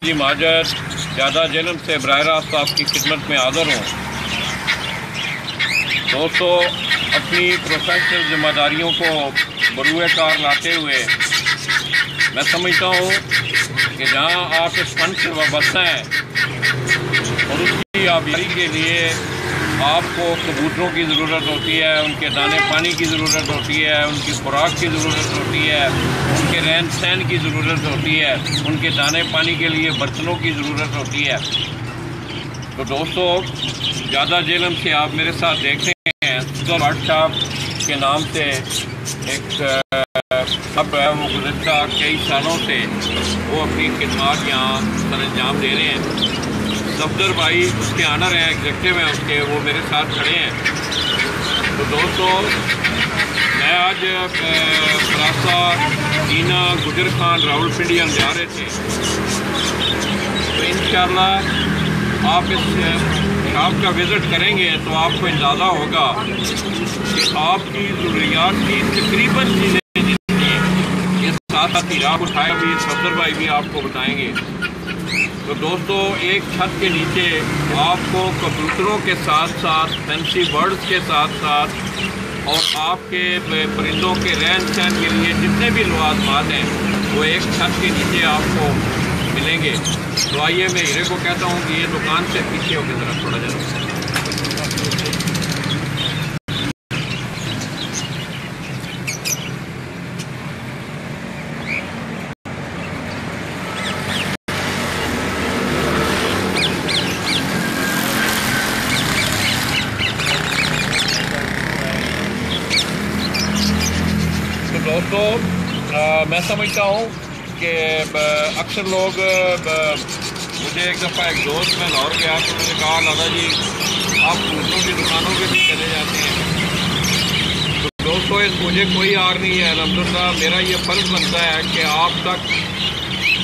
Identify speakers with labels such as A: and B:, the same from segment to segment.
A: जी माजर ज़्यादा जन्म से बराह रास्त आपकी खिदमत में हाज़िर हूँ। दोस्तों, अपनी प्रोफेशनल जिम्मेदारियों को बरूए कार लाते हुए मैं समझता हूँ कि जहाँ आप इस फन से वाबस्ता हैं और उसकी आबादी के लिए आपको कबूतरों की ज़रूरत होती है, उनके दाने पानी की ज़रूरत होती है, उनकी खुराक की ज़रूरत होती है, उनके रहन सहन की ज़रूरत होती है, उनके दाने पानी के लिए बर्तनों की ज़रूरत होती है। तो दोस्तों, ज़्यादा जेलम से आप मेरे साथ देख रहे हैं अफजल भट्ट साहब के नाम से एक सब है, वो गुज़श्ता कई सालों से वो अपनी खिदमत यहाँ सरअंजाम दे रहे हैं। सफदर भाई उसके आनर हैं, एग्जेक्टिव हैं उसके, वो मेरे साथ खड़े हैं। तो दोस्तों, मैं आज फरासा दीना गुजर खान रावलपिंडी हम जा रहे थे। तो इंशाअल्लाह आप इस शॉप का विज़िट करेंगे तो आपको अंदाज़ा होगा कि आपकी ज़रूरियात की तकरीबन चीज़ें जितनी ये साथ ही राह उठाए भी सफदर भाई भी आपको बताएंगे। तो दोस्तों, एक छत के नीचे आपको कबूतरों के साथ साथ फैंसी बर्ड्स के साथ साथ और आपके परिंदों के रहन सहन के लिए जितने भी लवाजमात हैं वो एक छत के नीचे आपको मिलेंगे। तो आइए, मैं हीरे को कहता हूँ कि ये दुकान से पीछे होकर ज़रा थोड़ा जरा। दोस्तों, मैं समझता हूँ कि अक्सर लोग मुझे एक दफ़ा एक दोस्त में लाहौर गया तो उन्होंने कहा, लाला जी आप दूसरों की दुकानों पे भी चले जाते हैं। तो दोस्तों, मुझे कोई आर नहीं है, अल्हम्दुलिल्लाह मेरा ये फ़र्ज़ बनता है कि आप तक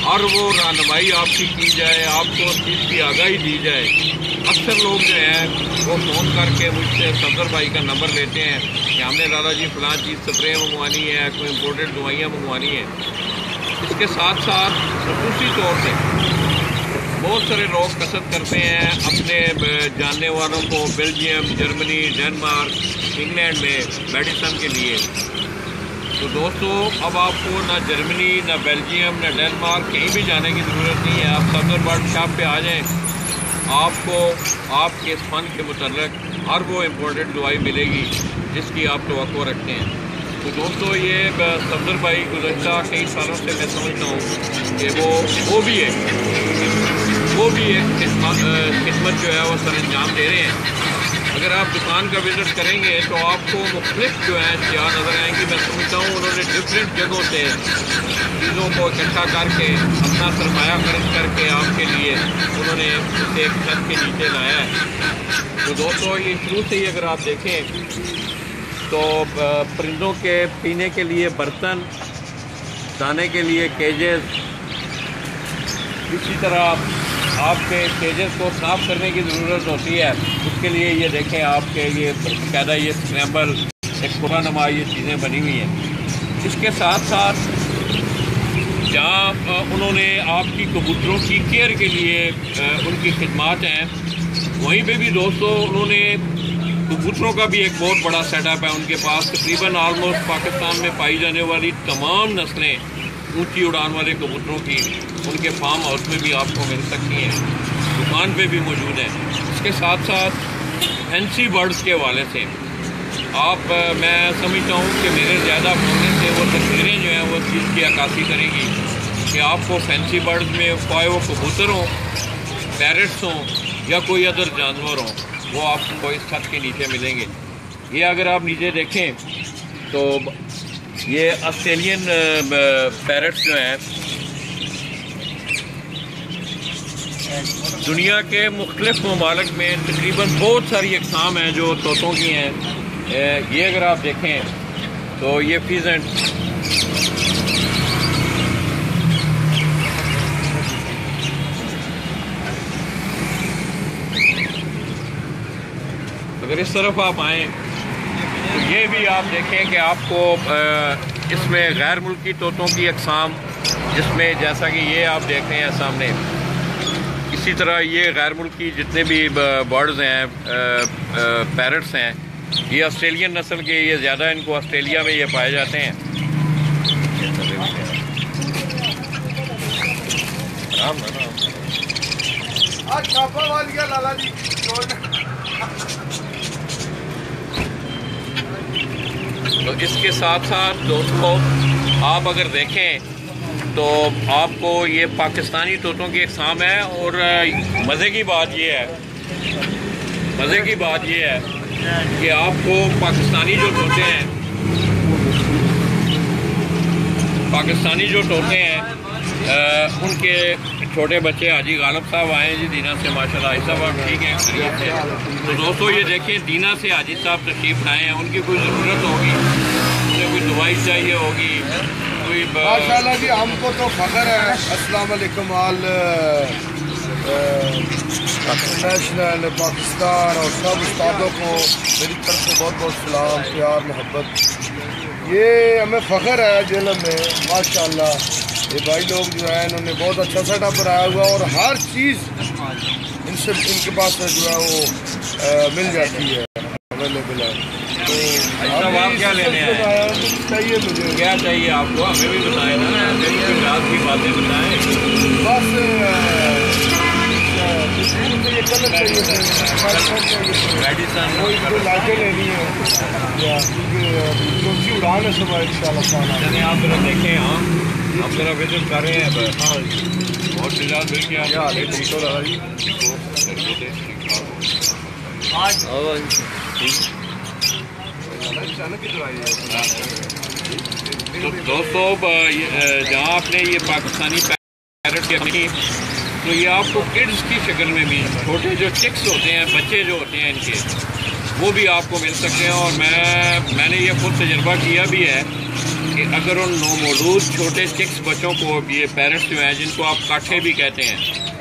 A: हर वो रहनुमाई आपकी की जाए, आपको उस चीज़ की आगाही दी जाए। अक्सर लोग जो हैं वो फ़ोन करके मुझसे सफदर भाई का नंबर लेते हैं कि हमने लाला जी फ़लाँ चीज़ स्प्रे मंगवानी है, कोई इम्पोर्टेड दवाइयाँ मंगवानी है। इसके साथ साथ खसूसी तौर पर बहुत सारे लोग कसरत करते हैं अपने जानने वालों को बेल्जियम, जर्मनी, डेनमार्क, इंग्लैंड में मेडिसन के लिए। तो दोस्तों, अब आपको ना जर्मनी, ना बेल्जियम, ना डेनमार्क कहीं भी जाने की ज़रूरत नहीं है। आप सफदर भट्ट शॉप पे आ जाएं, आपको आपके इस फन के मुतल्लिक़ हर वो इम्पोर्टेंट दवाई मिलेगी जिसकी आप तवक्को रखते हैं। तो दोस्तों, ये सफदर भाई गुज़श्ता कई सालों से मैं समझता हूँ कि वो भी एक खिदमत जो है वो सरअंजाम दे रहे हैं। अगर आप दुकान का विज़िट करेंगे तो आपको मुख्तलिफ जो है क्या नज़र आएंगी। मैं समझता हूँ उन्होंने डिफरेंट जगहों से चीज़ों को इकट्ठा करके अपना सरमाया खर्च करके आपके लिए उन्होंने उसे एक छत के नीचे लाया है। तो दोस्तों, ये शुरू से ही अगर आप देखें तो परिंदों के पीने के लिए बर्तन, दाने के लिए केजेस, इसी तरह आपके केजेस को साफ़ करने की ज़रूरत होती है। उसके लिए ये देखें, आपके ये बाकायदा ये स्क्रैम्बल एक खुरानुमा ये चीज़ें बनी हुई हैं। इसके साथ साथ जहाँ उन्होंने आपकी कबूतरों की केयर के लिए उनकी खिदमत हैं, वहीं पे भी दोस्तों उन्होंने कबूतरों का भी एक बहुत बड़ा सेटअप है। उनके पास तकरीबन ऑलमोस्ट पाकिस्तान में पाई जाने वाली तमाम नस्लें ऊंची उड़ान वाले कबूतरों की उनके फार्म हाउस में भी आपको मिल सकती हैं, दुकान पे भी मौजूद है। इसके साथ साथ फैंसी बर्ड्स के हवाले से आप मैं समझता हूँ कि मेरे ज़्यादा बोलने से वो तस्वीरें जो हैं वो चीज़ की अक्कासी करेंगी कि आपको फैंसी बर्ड्स में कोई वो कबूतर हों, पैरट्स हों या कोई अदर जानवर हों, वो आपको इस छत के नीचे मिलेंगे। ये अगर आप नीचे देखें तो ये ऑस्ट्रेलियन पैरट्स जो हैं दुनिया के मुख्तलिफ ममालिक में तकरीबन बहुत सारी अक़साम हैं जो तोतों की हैं। ये अगर आप देखें तो ये फीजेंट, अगर इस तरफ आप आएँ तो ये भी आप देखें कि आपको इसमें गैर मुल्की तोतों की अक़साम, जिसमें जैसा कि ये आप देख रहे हैं सामने, इसी तरह ये गैर मुल्की जितने भी बर्ड्स हैं, पैरट्स हैं, ये ऑस्ट्रेलियन नस्ल के, ये ज़्यादा इनको ऑस्ट्रेलिया में ये पाए जाते हैं। तो इसके साथ साथ दोस्तों आप अगर देखें तो आपको ये पाकिस्तानी तोतों की इकसाम है। और मज़े की बात ये है कि आपको पाकिस्तानी जो तोते हैं उनके छोटे बच्चे हाजी गालिब साहब आए हैं जी दीना से, माशाल्लाह। हाजी साहब आप ठीक हैं खैरियत से? तो दोस्तों ये देखिए दीना से हाजी साहब तशरीफ़ लाए हैं। उनकी कोई ज़रूरत होगी, उन्हें कोई दवाई चाहिए होगी, कोई
B: माशाल्लाह जी हमको तो फ़ख्र है। अस्सलाम वालेकुम आल नेशनल पाकिस्तान और सब उस्तादों को मेरी तरफ से बहुत बहुत सलाम, प्यार, मोहब्बत। ये हमें फ़ख्र है जेलम में माशाल्लाह। ये भाई लोग जो है इन्होंने बहुत अच्छा सेटअप बनाया हुआ और हर चीज़ इनके पास जो है वो मिल जाती है, अवेलेबल है। तो
A: आप क्या लेने हैं?
B: चाहिए मुझे,
A: क्या चाहिए आपको? हमें भी बताएं ना, रात की बातें बताएं।
B: बस ये कलर चाहिए,
A: मेडिसन
B: लाइटें लेनी है, क्योंकि उड़ान है सुबह इंशाल्लाह।
A: चलिए आप जरा देखें। हाँ आप जरा विजिट कर रहे हैं। हाँ बहुत मिजाज मिल गया। तो दोस्तों जहाँ आपने ये पाकिस्तानी पैरट देखी तो ये आपको किड्स की शक्ल में भी, छोटे जो चिक्स होते हैं, बच्चे जो होते हैं इनके, वो भी आपको मिल सकते हैं। और मैंने ये खुद तजर्बा किया भी है कि अगर उन नौमौजूद छोटे चिक्स बच्चों को, ये पैरट्स जो हैं जिनको आप काठे भी कहते हैं,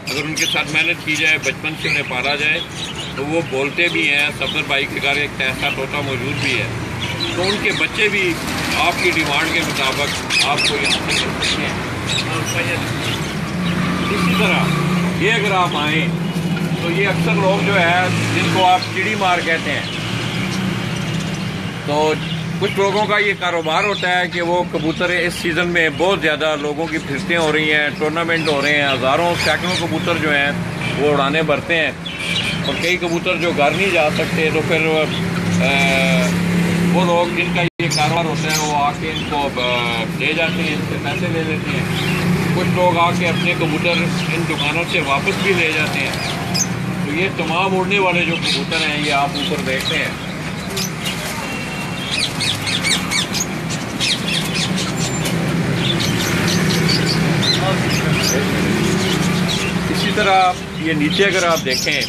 A: अगर उनके साथ मेहनत की जाए, बचपन से उन्हें पाला जाए तो वो बोलते भी हैं। सफदर भाई के घर एक ऐसा तोता मौजूद भी है, तो उनके बच्चे भी आपकी डिमांड के मुताबिक आपको यहाँ से मिल सकते हैं। इसी तरह ये अगर आप आएँ तो ये अक्सर लोग जो है जिनको आप चिड़ी मार कहते हैं, तो कुछ लोगों का ये कारोबार होता है कि वो कबूतर इस सीज़न में बहुत ज़्यादा लोगों की फिरतें हो रही हैं, टूर्नामेंट हो रहे हैं, हज़ारों सैकड़ों कबूतर जो हैं वो उड़ाने भरते हैं। और कई कबूतर जो घर नहीं जा सकते तो फिर वो लोग जिनका ये कारोबार होता है वो आके इनको ले जाते हैं, इनसे पैसे ले लेते हैं। कुछ लोग आके अपने कबूतर इन दुकानों से वापस भी ले जाते हैं। तो ये तमाम उड़ने वाले जो कबूतर हैं ये आप ऊपर देखते हैं। इसी तरह ये नीचे अगर आप देखें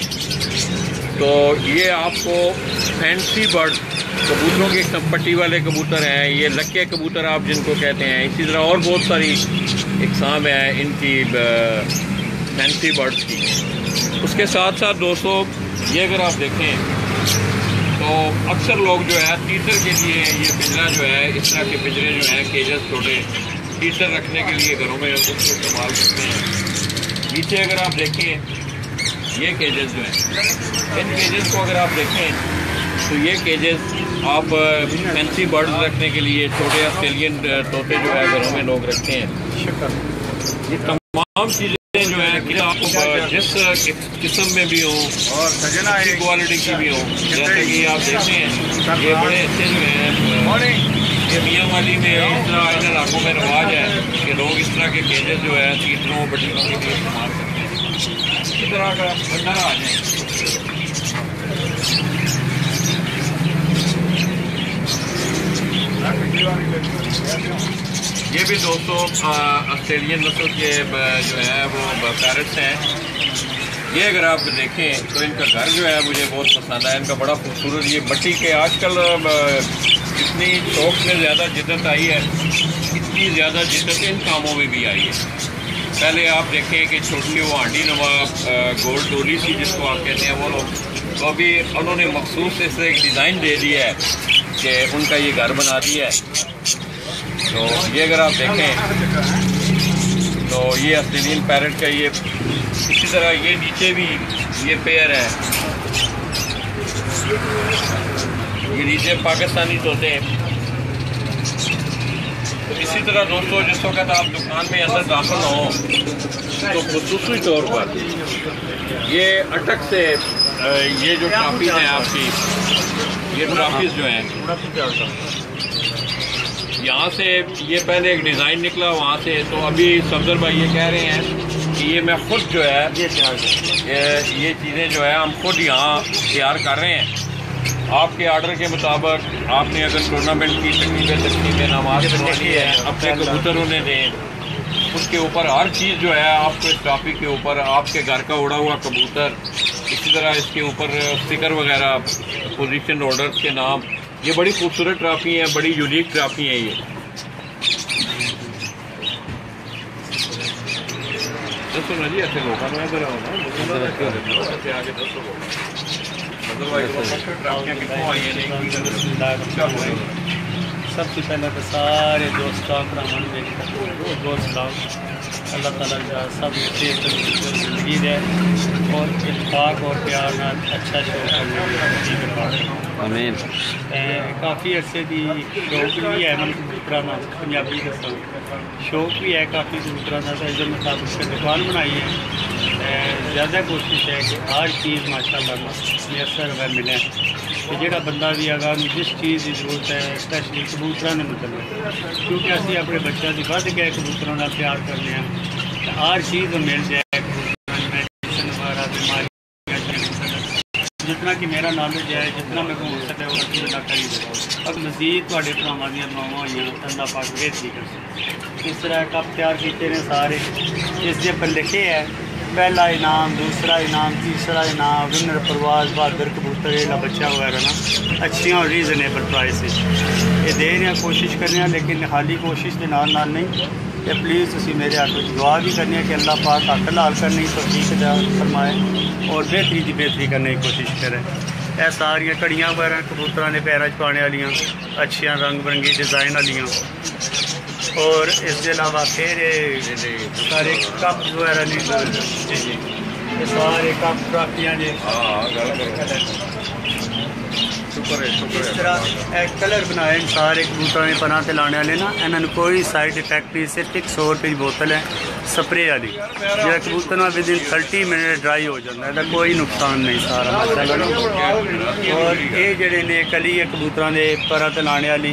A: तो ये आपको फैंसी बर्ड कबूतरों के पट्टी वाले कबूतर हैं, ये लक्के कबूतर आप जिनको कहते हैं। इसी तरह और बहुत सारी इकसाम है इनकी फैंसी बर्ड्स की। उसके साथ साथ दोस्तों ये अगर आप देखें तो अक्सर लोग जो है तीतर के लिए ये पिंजरा जो है, इस तरह के पिंजरे जो हैं, केजेस छोटे तीतर रखने के लिए घरों में उसको इस्तेमाल करते हैं। नीचे अगर आप देखें ये केजेस जो हैं, इन केजेस को अगर आप देखें तो ये केजेस आप फैंसी बर्ड्स रखने के लिए, छोटे ऑस्ट्रेलियन तोते जो है घरों में लोग रखते हैं। ये तमाम चीज़ें जो है कि आपको जिस किस्म में भी हो और अच्छी क्वालिटी की भी हो, जैसे कि आप देखते हैं ये बड़े अच्छे जो हैं, ये मियाँ वाली में इस तरह इन इलाकों में रवाज है कि लोग इस तरह के केजेस जो है तीतरों बच्चों के लिए इस्तेमाल करते हैं। इसी तरह का बंदर आ जाए। ये भी दोस्तों ऑस्ट्रेलियन नस्ल के जो है वो पैरट्स हैं। ये अगर आप देखें तो इनका घर जो है मुझे बहुत पसंद है, इनका बड़ा खूबसूरत। ये मट्टी के आजकल इतनी शौक में ज़्यादा जिद्दत आई है, इतनी ज़्यादा जिद्दत इन कामों में भी आई है। पहले आप देखें कि छोटी वो हांडी नवा गोल्ड डोली सी जिसको आप कहते हैं वो लोग, तो अभी उन्होंने मखसूस इससे एक डिज़ाइन दे दिया है कि उनका ये घर बना दिया है। तो ये अगर आप देखें तो ये ऑस्ट्रेलियन पैरेट का ये इसी तरह ये नीचे भी ये पेयर है, ये नीचे पाकिस्तानी तोते हैं। तो इसी तरह दोस्तों जिस वक्त आप दुकान में अंदर दाखिल हो तो खुसूसी तौर पर ये अटक से ये जो ट्रॉफी है आपकी, ये ट्रॉफीज जो हैं यहाँ से ये पहले एक डिज़ाइन निकला वहाँ से, तो अभी सफदर भाई ये कह रहे हैं कि ये मैं खुद जो है ये चीज़ें जो है हम खुद यहाँ तैयार कर रहे हैं। आपके ऑर्डर के मुताबिक आपने अगर टूर्नामेंट की तकरीबें नमाज पढ़नी है, अपने कबूतर उन्हें दें, उसके ऊपर हर चीज़ जो है आपको इस ट्रॉफी के ऊपर आपके घर का उड़ा हुआ कबूतर, इसी तरह इसके ऊपर स्टिकर वगैरह, पोजीशन होल्डर्स के नाम, ये बड़ी खूबसूरत ट्रॉफी है, बड़ी यूनिक ट्रॉफी है ये। दसो ना जी ऐसे लोग
C: सबसे पहले तो सारे दोस्तों बहुत सलाम। अल्लाह ताला का सब ज़िंदगी दे और इत्तेफाक और प्यार ना अच्छा शौक आमीन। काफ़ी अरसे की शौक भी है मैं कबूतरा ना पंजाबी दसा शौक भी है काफ़ी कबूतरा का, तो इधर मुताबिक दुकान बनाई है। ज़्यादा कोशिश है कि हर चीज़ माशाअल्लाह मैसर व मिले, तो जो बंदा भी अगर जिस चीज़ की जरूरत है स्पैशली कबूतर ने मतलब, क्योंकि असी अपने बच्चों की बढ़ गए कबूतरों का प्यार करते हैं, तो हर चीज़ मिल जाए मेडिसिन वगैरह बीमारी, जितना कि मेरा नॉलेज है जितना मेरे को हो सकता है वो चीज़ करी दे। अब मजीद थोड़े भरावां दी दुआवां हुई तंदा पाक बेहतरी कर इस तरह कप तैयार किए ने सारे, इसके पर लिखे है पहला इनाम, दूसरा इनाम, तीसरा इनाम, विनर परवाज बहादुर कबूतर या बच्चा वगैरह ना अच्छी और रीजनेबल प्राइस ये दे रहे हैं, कोशिश कर रहे हैं, लेकिन खाली कोशिश के नाल नहीं। तो प्लीज़ तुम मेरे हक दुआ भी करनी है कि अल्लाह पाक हक लाल करने तो ठीक फरमाए और बेहतरी की बेहतरी करने की कोशिश करें। यह सारिया घड़ियाँ वगैरह कबूतर ने पैरों च पाने वालियाँ अच्छियाँ रंग बिरंगी डिज़ाइन वालियाँ, और इसके अलावा फिर सारे कप वगैरह ने ये सारे कप ट्राफियाँ ने इस तरह कलर बनाए सारे कबूतर ने पना लाने वाले ना, इन्होंने कोई साइड इफेक्ट नहीं, सिर्फ एक 100 रुपये की बोतल है स्प्रे वाली, जो कबूतर ना विद इन 30 मिनट ड्राई हो जाता है, कोई नुकसान नहीं सारा। और ये जड़े ने कली है कबूतर के पर लाने वाली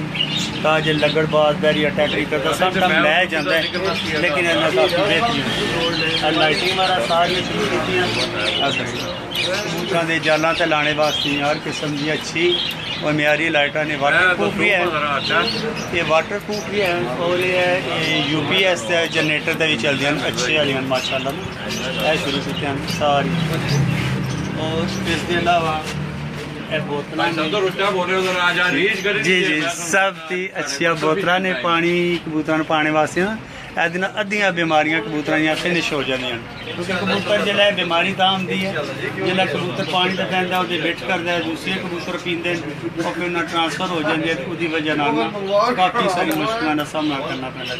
C: ताजे लगड़बाज बैरी अटैक नहीं करता, सब टाइम लै जाता है, लेकिन काफ़ी बेहतरीन लाइटिंग वाला सारी शुरू की कबूतर के जालों से लाने वास्ते हर किस्म की अच्छी और म्यारी लाइटा ने वाटर प्रूफ भी है, ये वाटर प्रूफ भी है, और ये UPS जनरेटर का भी चलती हैं अच्छे वाली माशाल्लाह शुरू की हैं सारी। और इसके अलावा जी जी सब दी अच्छी बोतल ने पानी कबूतर पाने वास्ते ना एद अद्धियां बीमारियां कबूतर फिनिश हो जाए, क्योंकि कबूतर जो बीमारी तो आती है जो कबूतर पानी तो पहनता है वेट करता है, दूसरे कबूतर पीते और फिर उन्हें ट्रांसफर हो जाती है, उसकी वजह काफ़ी सारी मुश्किलों का सामना करना पैदा।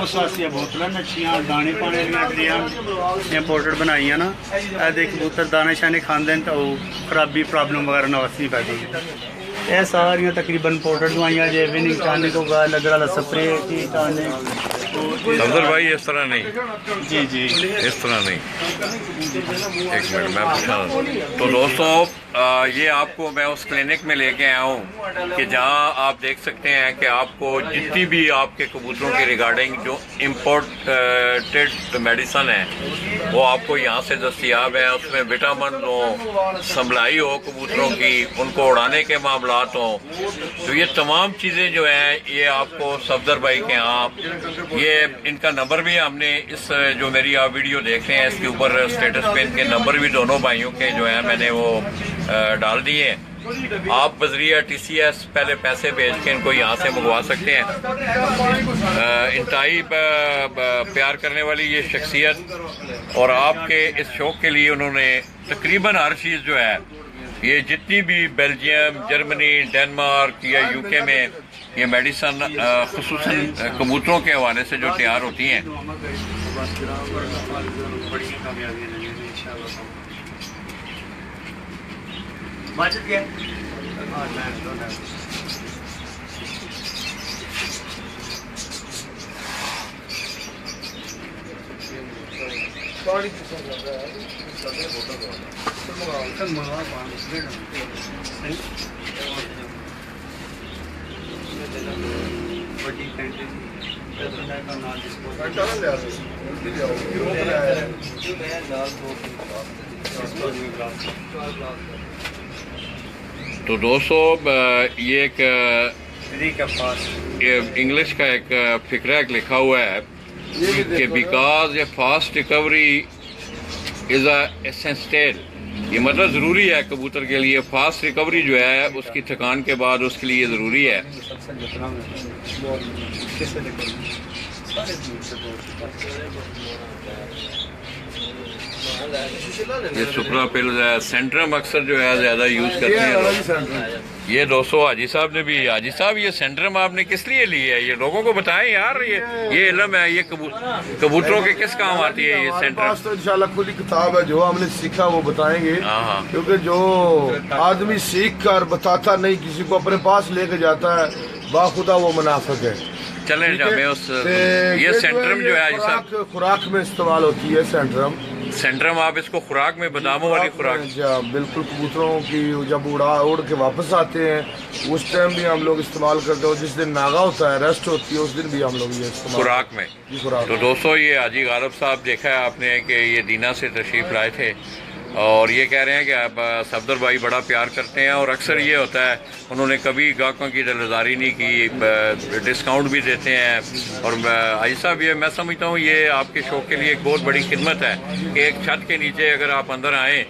C: उस वास्ते बोतल अच्छियाँ दाने पाने वाली इंपोर्टेड बनाई ना, ऐसे कबूतर दाने शाने खाते हैं तो खराबी प्रॉब्लम वगैरह ना वैसे पैदा होती। यह सारिया तकरीबन इंपोर्टेड दवाइयाँ जो विनिंग टॉनिक होगा लगड़ वाला स्प्रे की टॉनिक।
A: सफदर भाई इस तरह नहीं,
C: जी जी
A: इस तरह नहीं, एक मिनट मैं पूछा। तो दोस्तों ये आपको मैं उस क्लिनिक में लेके आया हूँ कि जहाँ आप देख सकते हैं कि आपको जितनी भी आपके कबूतरों के रिगार्डिंग जो इम्पोर्टेड मेडिसन है वो आपको यहाँ से दस्तियाब है। उसमें विटामिन हो, संभलाई हो कबूतरों की, उनको उड़ाने के मामलात हों, तो ये तमाम चीज़ें जो हैं ये आपको सफदर भाई के यहाँ, ये इनका नंबर भी हमने इस जो मेरी आप वीडियो देख रहे हैं इसके ऊपर स्टेटस पे इनके नंबर भी दोनों भाइयों के जो है मैंने वो डाल दिए। आप बजरिया TCS पहले पैसे भेज के इनको यहाँ से मंगवा सकते हैं। इंतहाई प्यार करने वाली ये शख्सियत और आपके इस शौक के लिए उन्होंने तकरीबन हर चीज़ जो है ये जितनी भी बेल्जियम, जर्मनी, डेनमार्क या UK में ये मेडिसन खुसूसन कबूतरों के हवाले से जो तैयार होती हैं
C: बड़ी कामयाबी लगी इंशाल्लाह। बचत गया
A: तो दोस्तों ये एक इंग्लिश का एक फिक्रा लिखा हुआ है कि because A fast recovery is a essential, ये मतलब ज़रूरी है कबूतर के लिए। फास्ट रिकवरी जो है उसकी थकान के बाद उसके लिए ज़रूरी है। ये सुपरा पिल सेंट्रम अक्सर जो है ज़्यादा यूज़ करते हैं। ये दोस्तों हाजी साहब ने भी, हाजी साहब ये सेंट्रम आपने किस लिए ली है? ये लोगों को बताएं यार, ये इल्म है, ये कबूतरों के किस काम आती है ये सेंट्रम?
B: तो इंशाल्लाह खुली किताब है, जो हमने सीखा वो बताएंगे। क्योंकि जो आदमी सीख कर बताता नहीं, किसी को अपने पास लेके जाता है, बाखुदा वो मुनाफिक है।
A: चले जामे उस ये सेंट्रम जो है
B: खुराक में इस्तेमाल होती है। सेंट्रम
A: आप इसको खुराक में, बादामों वाली खुराक
B: बिल्कुल कबूतरों की जब उड़ के वापस आते हैं उस टाइम भी हम लोग इस्तेमाल करते हैं। जिस दिन नागा होता है, रेस्ट होती है, उस दिन भी हम लोग ये इस्तेमाल
A: खुराक में। तो दोस्तों ये हाजी गालिब साहब देखा है आपने कि ये दीना से तशरीफ लाए थे और ये कह रहे हैं कि आप सफदर भाई बड़ा प्यार करते हैं और अक्सर ये होता है उन्होंने कभी गाहकों की दिलदारी नहीं की, डिस्काउंट भी देते हैं। और हाजी साहब ये मैं समझता हूँ ये आपके शौक के लिए एक बहुत बड़ी खिदमत है कि एक छत के नीचे अगर आप अंदर आएँ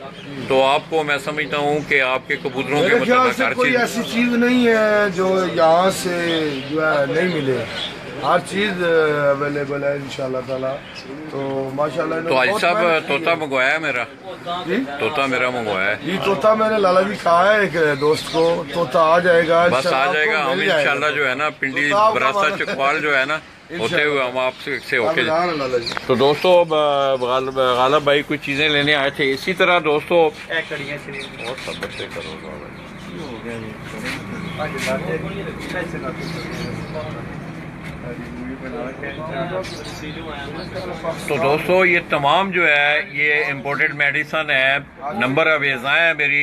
A: तो आपको मैं समझता हूँ कि आपके कबूतरों के मतलब हर
B: कोई ऐसी चीज़ नहीं है जो यहाँ से जो है नहीं मिले, हर चीज़ अवेलेबल है इंशाल्लाह ताला। तो माशाल्लाह।
A: तो हाजी साहब तोता मंगवाया है मेरा, तोता मेरा मंगवाया है
B: जी। तोता मैंने लाला भी कहा है एक दोस्त को, तोता आ जाएगा,
A: बस आ जाएगा। हम इंशाल्लाह जो है ना पिंडी बरासा चकवाल जो है ना होते हुए हम आपसे होके। तो दोस्तों गालिब भाई कुछ चीज़ें लेने आए थे। इसी तरह दोस्तों तो दोस्तों ये तमाम जो है ये इम्पोर्टेड मेडिसन है। नंबर अवेज़ा है मेरी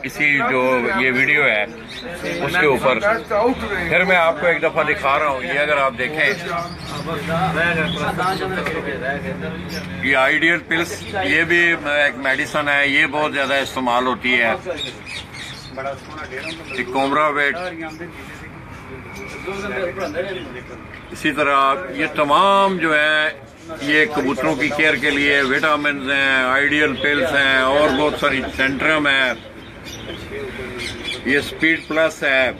A: इसी जो ये वीडियो है उसके ऊपर। फिर मैं आपको एक दफ़ा दिखा रहा हूँ। ये अगर आप देखें ये आइडियल पिल्स, ये भी एक मेडिसन है, ये बहुत ज़्यादा इस्तेमाल होती है। कोमरा वेट, इसी तरह ये तमाम जो है ये कबूतरों की केयर के लिए विटामिन हैं, आइडियल पिल्स हैं और बहुत सारी सेंट्रम है। ये स्पीड प्लस है,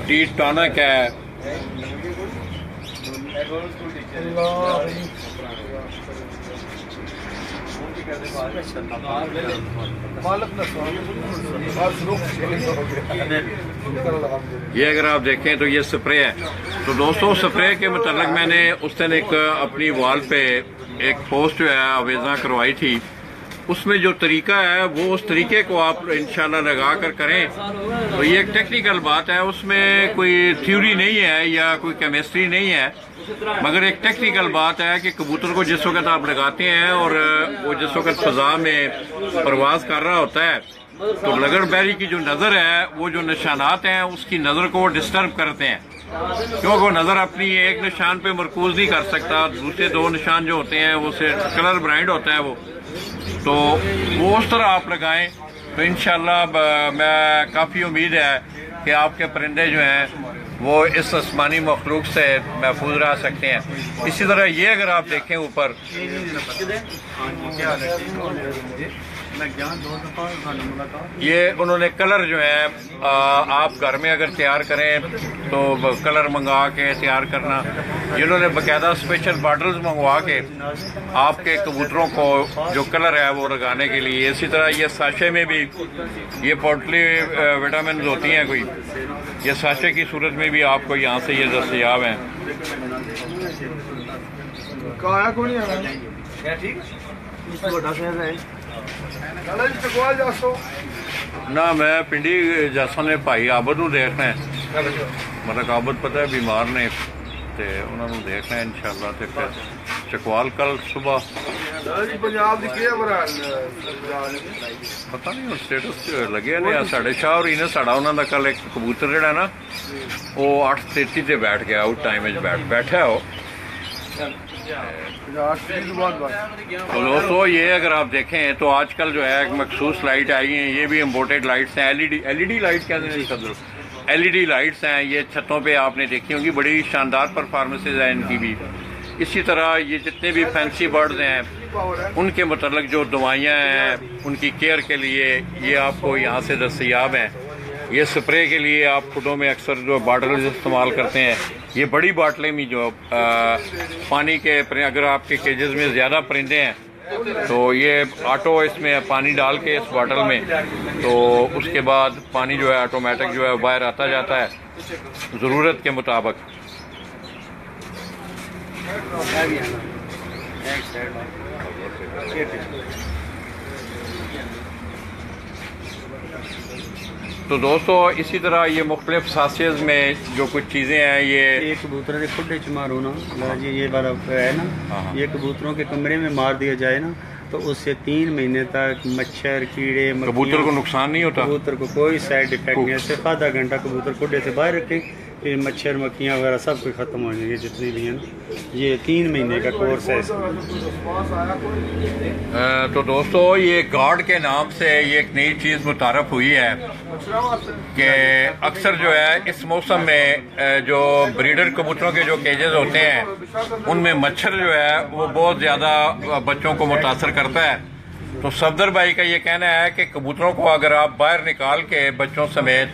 A: टी टॉनिक है। ये अगर आप देखें तो ये स्प्रे है। तो दोस्तों स्प्रे के मतलब मैंने उस दिन एक अपनी वॉल पे एक पोस्ट जो है अवेज़ा करवाई थी, उसमें जो तरीका है वो उस तरीके को आप इंशाल्लाह लगा कर करें। तो ये एक टेक्निकल बात है, उसमें कोई थ्योरी नहीं है या कोई केमिस्ट्री नहीं है, मगर एक टेक्निकल बात है कि कबूतर को जिस वक्त आप लगाते हैं और वो जिस वक्त फजा में परवाज कर रहा होता है तो लगड़बैरी की जो नज़र है वो जो निशानात हैं उसकी नज़र को डिस्टर्ब करते हैं, क्योंकि वो नज़र अपनी एक निशान पे मरकूज नहीं कर सकता। दूसरे दो निशान जो होते हैं वो से कलर ब्राइंड होता है वो, तो वो उस तरह आप लगाएं तो इंशाल्लाह मैं काफ़ी उम्मीद है कि आपके परिंदे जो हैं वो इस आसमानी मखलूक से महफूज रह सकते हैं। इसी तरह ये अगर आप देखें ऊपर ये उन्होंने कलर जो है आप घर में अगर तैयार करें तो कलर मंगा के तैयार करना, जिन्होंने बाकायदा स्पेशल बॉटल्स मंगवा के आपके कबूतरों को जो कलर है वो लगाने के लिए। इसी तरह ये साशे में भी ये पोटली विटामिन होती हैं कोई, ये साशे की सूरत में भी आपको यहाँ से ये दस्तयाब हैं।
B: कहा को नहीं आना ठीक बड़ा शहर है चलो जी चकवाल जासो
A: ना मैं पिंडी जासा ने भाई आबद नूं देखना है मतलब आबद पता है बीमार ने ते उन्हां नूं देखना है इंशाअल्लाह ते फिर चकवाल कल सुबह
B: जी पंजाब दी केह्
A: पता नहीं हुण स्टेटस लगे ने साढ़े शाह होरी ने साढ़ा उन्हां दा कल एक कबूतर जिहड़ा ना वो 8:33 ते बैठ गया आउट टाइम बैठा हो। तो दोस्तों ये अगर आप देखें तो आजकल जो है एक मखसूस लाइट आई हैं, ये भी इम्पोर्टेड लाइट्स हैं, एलईडी लाइट कहते हैं सदर, एलईडी लाइट्स हैं। ये छतों पे आपने देखी होंगी, बड़ी शानदार परफॉर्मेंसेज हैं इनकी भी। इसी तरह ये जितने भी फैंसी बर्ड्स हैं उनके मतलब जो दवाइयाँ हैं उनकी केयर के लिए ये आपको यहाँ से दस्तयाब हैं। ये स्प्रे के लिए आप खुडों में अक्सर जो बॉटल्स इस्तेमाल करते हैं, ये बड़ी बॉटलें में जो पानी के अगर आपके केजेस में ज़्यादा परिंदे हैं तो ये ऑटो इसमें पानी डाल के इस बॉटल में, तो उसके बाद पानी जो है ऑटोमेटिक जो है बाहर आता जाता है ज़रूरत के मुताबिक। तो दोस्तों इसी तरह ये मुख्तलिफ सासेज में जो कुछ चीज़ें हैं, ये
C: कबूतर के खुडे च मारो ना जी, ये वाला है ना, ये कबूतरों के कमरे में मार दिया जाए ना तो उससे 3 महीने तक मच्छर कीड़े
A: कबूतर को नुकसान नहीं होता,
C: कबूतर को कोई साइड इफेक्ट नहीं है। सिर्फ आधा घंटा कबूतर खुडे से बाहर रखें, फिर मच्छर मक्खियाँ वगैरह सब कुछ ख़त्म हो जाएंगे जितनी भी हैं। ये 3 महीने का कोर्स है इसमें।
A: तो दोस्तों ये गार्ड के नाम से ये एक नई चीज़ मुतारफ़ हुई है कि अक्सर जो है इस मौसम में जो ब्रीडर कबूतरों के जो केजेस होते हैं उनमें मच्छर जो है वो बहुत ज़्यादा बच्चों को मुतासर करता है। तो सफदर भाई का ये कहना है कि कबूतरों को अगर आप बाहर निकाल के बच्चों समेत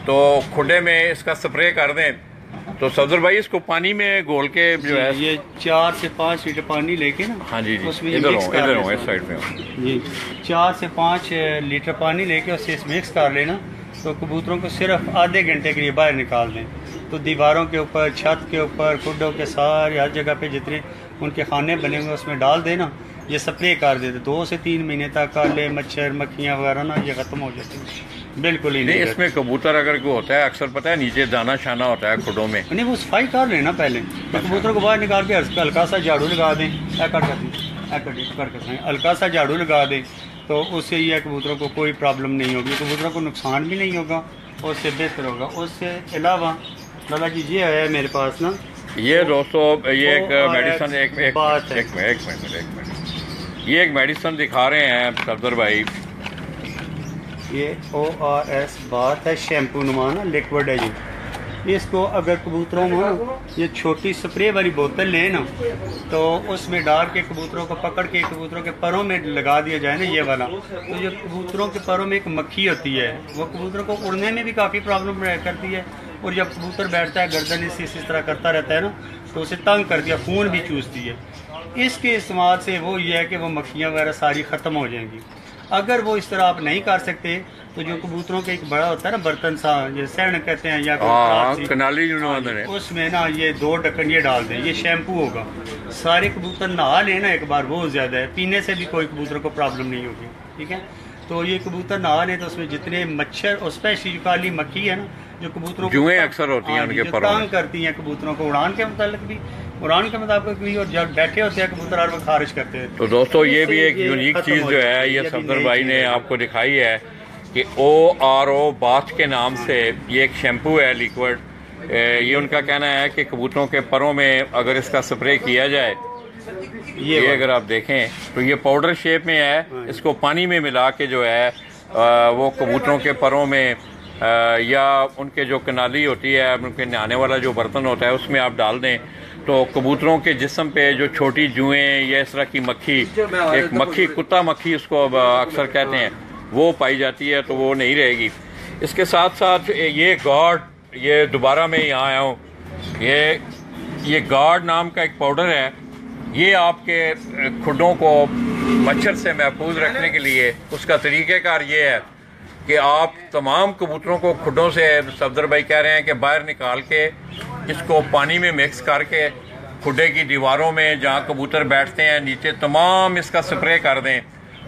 A: तो खुडे में इसका स्प्रे कर दें, तो सफदर भाई इसको पानी में घोल के जो है
C: ये 4 से 5 लीटर पानी लेके ना,
A: हाँ जी
C: उसमें
A: इधर हो इस साइड में
C: जी 4 से 5 लीटर पानी लेके उससे मिक्स कर लेना, तो कबूतरों को सिर्फ आधे घंटे के लिए बाहर निकाल दें। तो दीवारों के ऊपर, छत के ऊपर, खुडों के सारे हर जगह पे जितने उनके खाने बने हुए उसमें डाल देना, ये स्प्रे कर देते। 2 से 3 महीने तक काले मच्छर मक्खियाँ वगैरह ना ये ख़त्म हो जाती हैं। बिल्कुल ही नहीं।
A: इसमें कबूतर अगर कोई होता है अक्सर पता है नीचे दाना शाना होता है खुडों में,
C: नहीं वो सफाई कर लेना पहले, तो कबूतर को बाहर निकाल के हल्का सा झाड़ू लगा दें, हल्का सा झाड़ू लगा दें, तो उससे यह कबूतरों को कोई प्रॉब्लम नहीं होगी, कबूतरों को नुकसान भी नहीं होगा और उससे बेहतर होगा। उससे अलावा लाला जी ये है मेरे पास ना,
A: ये दोस्तों ये एक मेडिसिन एक मिनट ये एक मेडिसिन दिखा रहे हैं सफदर भाई,
C: ये ORS बात है, शैम्पू नुमाना लिक्विड है ये। इसको अगर कबूतरों में ये छोटी स्प्रे वाली बोतल लें ना, तो उसमें डाल के कबूतरों को पकड़ के कबूतरों के परों में लगा दिया जाए ना ये वाला, तो ये कबूतरों के परों में एक मक्खी होती है, वो कबूतरों को उड़ने में भी काफ़ी प्रॉब्लम करती है, और जब कबूतर बैठता है गर्दन इस तरह करता रहता है ना, तो उसे तंग कर दिया, खून भी चूसती है। इसके इस्तेमाल से वो ये है कि वो मक्खियाँ वगैरह सारी ख़त्म हो जाएंगी। अगर वो इस तरह आप नहीं कर सकते तो जो कबूतरों का एक बड़ा होता है ना बर्तन सा, ये सैन कहते हैं या
A: कनाली,
C: उसमें ना ये 2 ढक्कन ये डाल दें, ये शैम्पू होगा, सारे कबूतर नहा लेना एक बार, बहुत ज़्यादा है, पीने से भी कोई कबूतर को प्रॉब्लम नहीं होगी, ठीक है। तो ये कबूतर नहा लें तो उसमें जितने मच्छर और स्पेशली काली मक्खी है ना, जो कबूतरों को
A: जुएं अक्सर होती हैं उनके परों में,
C: करती हैं कबूतरों को उड़ान के मुताबिक भी, उड़ान के मुताबिक भी, और जब बैठे होते हैं कबूतर हर वक्त खारिज करते हैं।
A: तो दोस्तों ये भी एक यूनिक चीज़ जो है ये सफदर भाई ने आपको दिखाई है कि ORO बाथ के नाम से ये एक शैम्पू है लिक्विड। ये उनका कहना है कि कबूतरों के परों में अगर इसका स्प्रे किया जाए, ये अगर आप देखें तो ये पाउडर शेप में है, इसको पानी में मिला के जो है वो कबूतरों के परों में या उनके जो कनाली होती है, उनके नहाने वाला जो बर्तन होता है उसमें आप डाल दें, तो कबूतरों के जिस्म पे जो छोटी जुएं या इस तरह की मक्खी, एक मक्खी कुत्ता मक्खी उसको अक्सर कहते हैं, वो पाई जाती है, तो वो नहीं रहेगी। इसके साथ साथ ये गार्ड, ये दोबारा मैं यहाँ आया हूँ, ये गार्ड नाम का एक पाउडर है, ये आपके खुडों को मच्छर से महफूज रखने के लिए उसका तरीक़ेकार ये है कि आप तमाम कबूतरों को खुडों से, सफदर भाई कह रहे हैं कि बाहर निकाल के इसको पानी में मिक्स करके खुडे की दीवारों में जहाँ कबूतर बैठते हैं नीचे तमाम इसका स्प्रे कर दें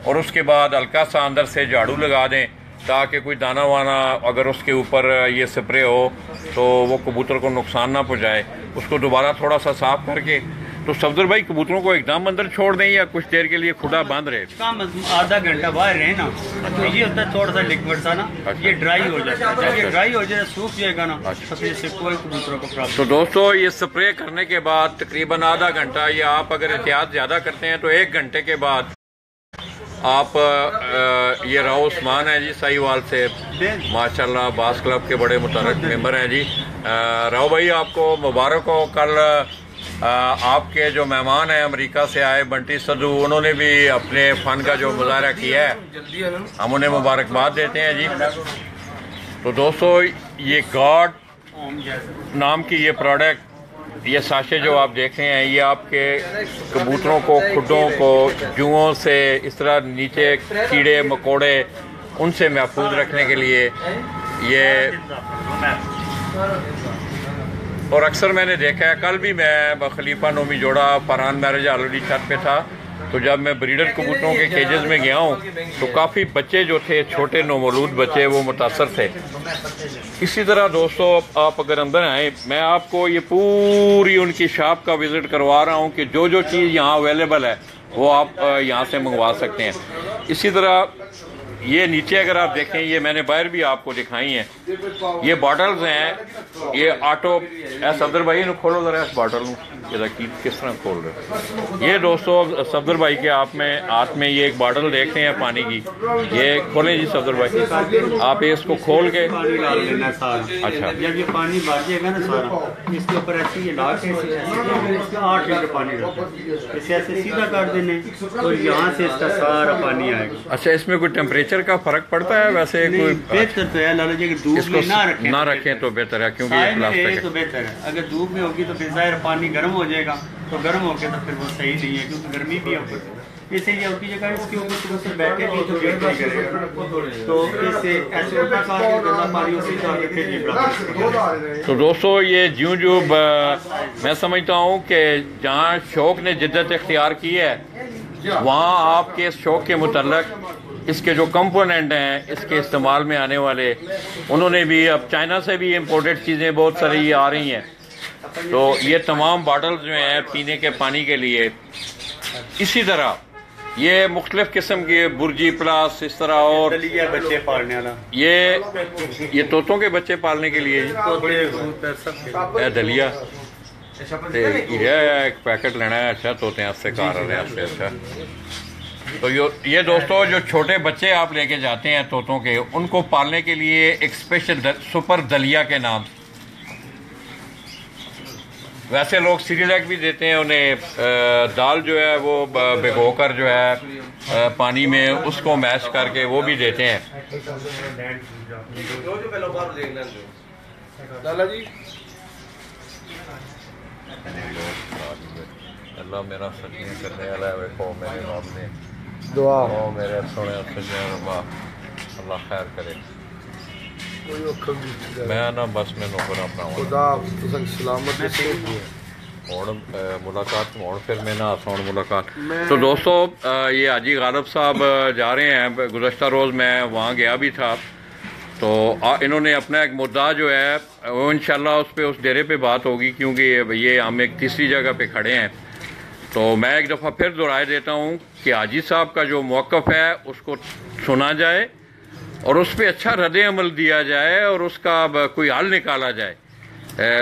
A: और उसके बाद हल्का सा अंदर से झाड़ू लगा दें ताकि कोई दाना वाना अगर उसके ऊपर ये स्प्रे हो तो वो कबूतर को नुकसान ना पहुँचाए। उसको दोबारा थोड़ा सा साफ करके तो सफदर भाई कबूतरों को एकदम अंदर छोड़ दें या कुछ देर के लिए खुदा बंद रहे?
C: कम आधा घंटा बाहर रहे ना तो ये होता है थोड़ा सा लिक्विड सा ना, ये ड्राई हो जाता है। जब ये ड्राई हो जाए सूख जाएगा ना तो फिर इससे कोई कबूतरों को प्रॉब्लम।
A: तो दोस्तों ये स्प्रे करने के बाद तकरीबन आधा घंटा या आप अगर एहतियात ज़्यादा करते हैं तो 1 घंटे के बाद आप ये राव उस्मान है जी साहिवाल से, माशाल्लाह बास क्लब के बड़े मुतरक मेंबर हैं जी। राव भाई आपको मुबारक हो। कल आपके जो मेहमान हैं अमेरिका से आए बंटी सदू, उन्होंने भी अपने फ़न का जो मुजाहरा किया है हम उन्हें मुबारकबाद देते हैं जी। तो दोस्तों ये गॉड नाम की ये प्रोडक्ट, ये साशे जो आप देख रहे हैं, ये आपके कबूतरों को खुडों को जुओं से इस तरह नीचे कीड़े मकोड़े उनसे महफूज रखने के लिए ये। और अक्सर मैंने देखा है, कल भी मैं खलीफा नोमी जोड़ा फरहान मैरिज ऑलरेडी छत पे था, तो जब मैं ब्रीडर कबूतरों के केजेस में गया हूँ तो काफ़ी बच्चे जो थे छोटे नौमौलूद बच्चे वो मुतासर थे। इसी तरह दोस्तों आप अगर अंदर आए, मैं आपको ये पूरी उनकी शॉप का विज़िट करवा रहा हूँ कि जो जो चीज़ यहाँ अवेलेबल है वो आप यहाँ से मंगवा सकते हैं। इसी तरह ये नीचे अगर आप देखें, ये मैंने बाहर भी आपको दिखाई हैं, ये बॉटल्स हैं, ये ऑटो सफदर भाई ने खोलो ज़रा इस बॉटल में, ये किस तरह खोल रहे हो। ये दोस्तों सफदर भाई के हाथ में ये एक बॉटल देख रहे हैं पानी की, ये खोलें जी सफदर भाई, आप इसको खोल के
C: पानी डाल लेना सारा।
A: अच्छा,
C: जब ये पानी भर जाएगा ना सारा, इसके ऊपर ऐसे ये डाल के इसमें 8 लीटर पानी डालना, इसे ऐसे सीधा कर देने और यहाँ से इसका सारा पानी आएगा।
A: अच्छा, इसमें कोई टेम्परेचर का फर्क पड़ता है? वैसे कोई
C: बेहतर तो है लाला जी कि धूप में
A: ना रखें तो बेहतर है, क्योंकि ये प्लास्टिक है
C: तो बेहतर है। अगर धूप में होगी तो फिर ज़ाहिर पानी गर्म हो जाएगा, तो गर्म होके तो फिर वो सही नहीं है, क्योंकि गर्मी भी है ऊपर। इससे ये होती जगह इसके ऊपर कबूतर बैठे भी तो वेट नहीं करेगा, तो इससे ऐसे ऊपर का गंदा पानी उसी तरह फिर ये।
A: तो दोस्तों ये ज्यों मैं समझता हूँ कि जहाँ शौक ने जिद्दत इख्तियार की है वहाँ आपके इस शौक के मुतल्लक इसके जो कंपोनेंट हैं इसके इस्तेमाल में आने वाले, उन्होंने भी अब चाइना से भी इम्पोर्टेड चीज़ें बहुत सारी आ रही हैं। तो ये तमाम बॉटल्स जो हैं पीने के पानी के लिए, इसी तरह ये मुख्तलिफ किस्म के बुर्जी प्लास इस तरह, और
C: बच्चे पालने वाला
A: ये तोतों के बच्चे पालने के लिए दलिया एक पैकेट लेना है। अच्छा, तोते हैं से कार रहे हैं। अच्छा, तो ये दोस्तों जो छोटे बच्चे आप लेके जाते हैं तोतों के, उनको पालने के लिए एक स्पेशल सुपर दलिया के नाम, वैसे लोग सीरियलैक भी देते हैं उन्हें, दाल जो है वो भिगोकर जो है पानी में उसको मैश करके वो भी देते हैं। अल्लाह मेरा सकीन करने वाला है, देखो मेरे सामने दुआ हो मेरे सोने अल्लाह खैर करे। मैं ना बस मैं नौकर अपना मुलाकात और फिर मैं ना आसान मुलाकात। तो दोस्तों ये हाजी गालिब साहब जा रहे हैं, गुज़श्ता रोज़ मैं वहाँ गया भी था, तो इन्होंने अपना एक मुद्दा जो है वो इंशाल्लाह उस पर उस डेरे पे बात होगी, क्योंकि ये हम एक तीसरी जगह पे खड़े हैं। तो मैं एक दफ़ा फिर दोहराए देता हूँ कि हाजी साहब का जो मौक़िफ़ है उसको सुना जाए और उस पर अच्छा रद्द अमल दिया जाए और उसका कोई हल निकाला जाए।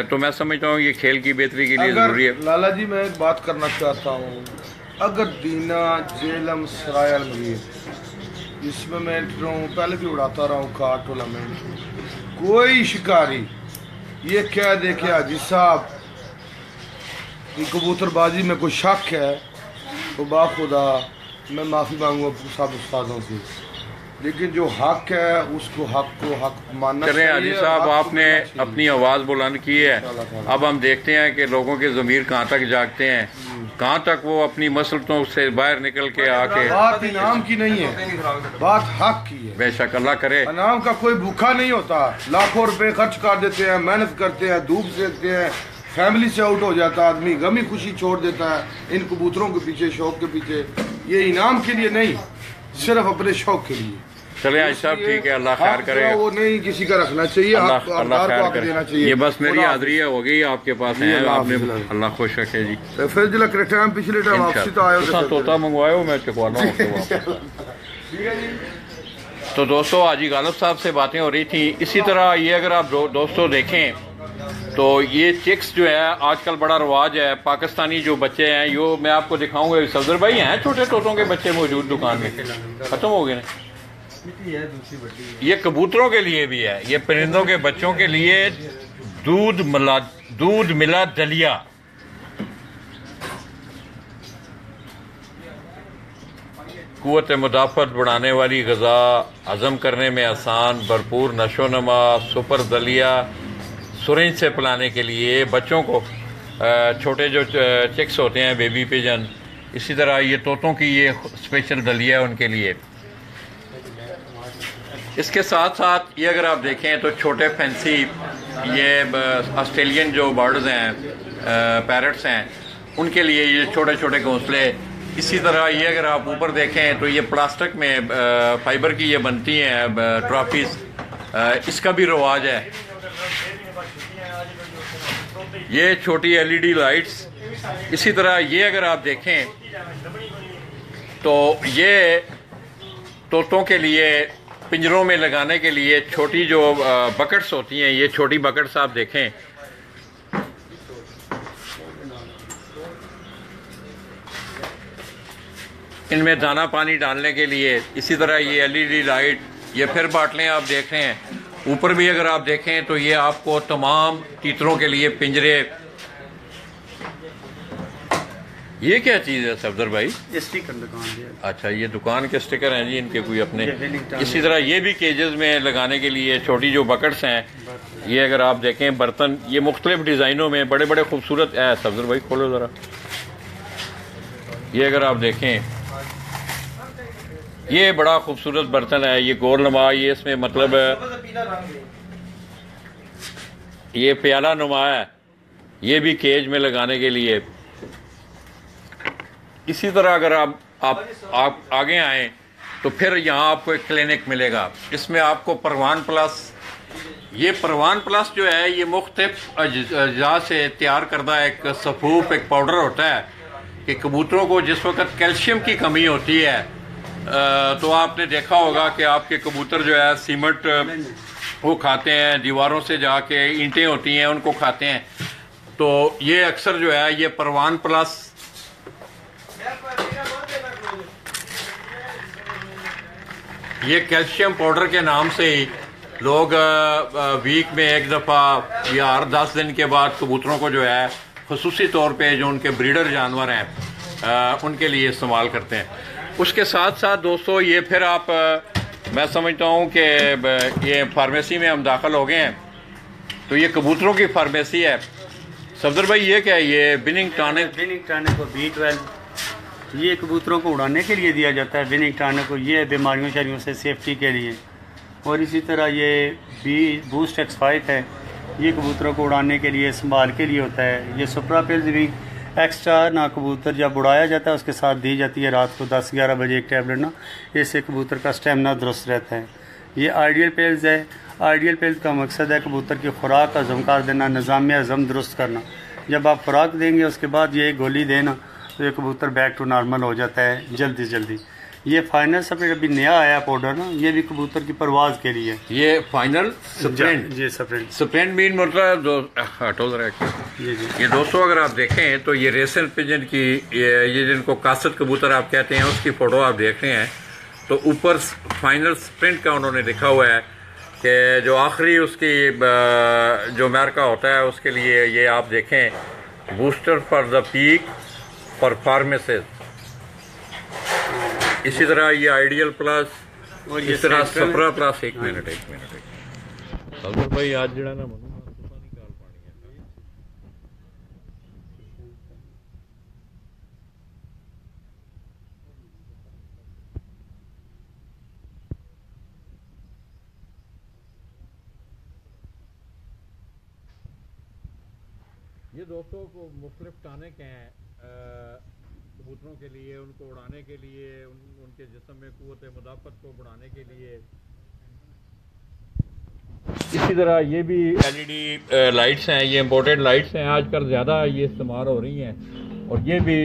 A: तो मैं समझता हूँ ये खेल की बेहतरी के लिए ज़रूरी है।
B: लाला जी मैं एक बात करना चाहता हूँ, अगर दीना जेलम सरायल मरीज इसमें मैं पहले भी उड़ाता रहा हूँ का टूर्नामेंट, कोई शिकारी ये कह दे कि हाजी साहब की कबूतरबाजी में कोई शक है तो बाखुदा मैं माफ़ी मांगूंगा सब उस्तादों से, लेकिन जो हक है उसको हक को हक मानना चाहिए।
A: हाजी साहब आपने अपनी आवाज़ बुलंद की है, अब हम देखते हैं कि लोगों के ज़मीर कहाँ तक जागते हैं, कहाँ तक वो अपनी मसलतों से बाहर निकल के आके।
B: बात इनाम की नहीं है, बात हक की है।
A: बेशक अल्लाह करे।
B: इनाम का कोई भूखा नहीं होता, लाखों रुपए खर्च कर देते हैं, मेहनत करते हैं, धूप सेकते हैं, फैमिली से आउट हो जाता है आदमी, गमी खुशी छोड़ देता है इन कबूतरों के पीछे, शौक के पीछे। ये इनाम के लिए नहीं, सिर्फ अपने शौक के लिए।
A: चले आज साहब ठीक है, अल्लाह खैर करे।
B: वो नहीं किसी का रखना चाहिए,
A: अल्लाह
B: को आके देना चाहिए।
A: ये बस मेरी हाजिरी हो गई आपके पास है, आपने अल्लाह खुश रखे जी।
B: तो फिर जिला टाइम पिछले टाइम वापसी तो आयो
A: तोता मंगवायो, मैं चुकवाना तो दोस्तों हाजी गालिब साहब से बातें हो रही थी। इसी तरह ये अगर आप दोस्तों देखें तो ये चिक्स जो है आजकल बड़ा रवाज है। पाकिस्तानी जो बच्चे हैं, यो मैं आपको दिखाऊंगा। सफदर भाई हैं छोटे तोतों के बच्चे मौजूद दुकान में, खत्म हो गए ना। ये कबूतरों के लिए भी है, ये परिंदों के बच्चों के लिए दूध मिला दलिया। कुव्वत मुदाफ़त बढ़ाने वाली गज़ा, हज़म करने में आसान, भरपूर नशोनमा, सुपर दलिया सुरेंज से पिलाने के लिए बच्चों को, छोटे जो चिक्स होते हैं बेबी पिजन, इसी तरह ये तोतों की ये स्पेशल दलिया है उनके लिए। इसके साथ साथ ये अगर आप देखें तो छोटे फैंसी ये ऑस्ट्रेलियन जो बर्ड्स हैं, पैरट्स हैं, उनके लिए ये छोटे छोटे घोंसले। इसी तरह ये अगर आप ऊपर देखें तो ये प्लास्टिक में फाइबर की ये बनती हैं ट्रॉफीज, इसका भी रवाज है। ये छोटी एलईडी लाइट्स। इसी तरह ये अगर आप देखें तो ये तोतों के लिए पिंजरों में लगाने के लिए छोटी जो बकेट्स होती हैं, ये छोटी बकेट्स आप देखें, इनमें दाना पानी डालने के लिए। इसी तरह ये एलईडी लाइट, ये फिर बाटलें आप देख रहे हैं। ऊपर भी अगर आप देखें तो ये आपको तमाम तीतरों के लिए पिंजरे। ये क्या चीज़ है सफदर भाई?
C: स्टिकर दुकान है।
A: अच्छा, ये दुकान के स्टिकर हैं जी इनके कोई अपने। इसी तरह ये भी केजेस में लगाने के लिए छोटी जो बकेट्स हैं, ये अगर आप देखें बर्तन, ये मुख्तलिफ डिज़ाइनों में बड़े बड़े खूबसूरत है। सफदर भाई खोलो ज़रा, ये अगर आप देखें ये बड़ा खूबसूरत बर्तन है, ये गोल नुमा, ये इसमें मतलब ये प्याला नुमा है, ये भी केज में लगाने के लिए। इसी तरह अगर आप आगे आएँ तो फिर यहाँ आपको एक क्लिनिक मिलेगा। इसमें आपको परवान प्लस, ये परवान प्लस जो है ये मुख्तलिफ अज्जा से तैयार करदा एक सफूफ, एक पाउडर होता है कि कबूतरों को जिस वक्त कैल्शियम की कमी होती है, तो आपने देखा होगा कि आपके कबूतर जो है सीमेंट वो खाते हैं, दीवारों से जाके ईंटें होती हैं उनको खाते हैं। तो ये अक्सर जो है ये परवान प्लस, ये कैल्शियम पाउडर के नाम से ही लोग वीक में एक दफ़ा या हर 10 दिन के बाद कबूतरों को जो है खुसूसी तौर पे जो उनके ब्रीडर जानवर हैं उनके लिए इस्तेमाल करते हैं। उसके साथ साथ दोस्तों ये फिर आप मैं समझता हूँ कि ये फार्मेसी में हम दाखिल हो गए हैं, तो ये कबूतरों की फार्मेसी है। सफदर भाई ये क्या है? ये विनिंग टॉनिक
C: को B12 ये कबूतरों को उड़ाने के लिए दिया जाता है। विनिंग टॉनिक को ये बीमारियों शारियों से सेफ्टी के लिए। और इसी तरह ये बूस्ट X5 है, ये कबूतरों को उड़ाने के लिए, संभाल के लिए होता है। ये सुपरा पिल्स भी एक्स्ट्रा ना कबूतर जब उड़ाया जाता है उसके साथ दी जाती है रात को 10-11 बजे एक टैबलेट ना, इससे कबूतर का स्टेमिना दुरुस्त रहता है। ये आइडियल पिल्स है। आइडियल पिल्स का मकसद है कबूतर की खुराक का हज़म कर देना, निज़ाम हज़म दुरुस्त करना। जब आप खुराक देंगे उसके बाद ये गोली देना तो ये कबूतर बैक टू नॉर्मल हो जाता है जल्दी जल्दी। ये फाइनल स्प्रेंट अभी नया आया पाउडर ना, ये भी कबूतर की परवाज के लिए।
A: ये फाइनल स्प्रेंट,
C: जी
A: स्प्रेंट मीन मतलब ये दोस्तों अगर आप देखें तो ये रेसल पिजन की ये जिनको कासद कबूतर आप कहते हैं उसकी फोटो आप देख रहे हैं, तो ऊपर फाइनल स्प्रिंट का उन्होंने लिखा हुआ है कि जो आखिरी उसकी जो मैरका होता है उसके लिए ये आप देखें booster for the peak performances. इसी तरह ये आइडियल प्लस, इस तरह सफरा प्लस। एक मिनट सफदर भाई आज जड़ा ना मनु ये दोस्तों को मुख्तलिफ टाने के हैं कबूतरों के लिए, उनको उड़ाने के लिए, उनके जिस्म में क़ुव्वत मुदाफ़त को बढ़ाने के लिए। इसी तरह ये भी LED लाइट्स हैं, ये इम्पोर्टेड लाइट्स हैं, आजकल ज़्यादा ये इस्तेमाल हो रही हैं। और ये भी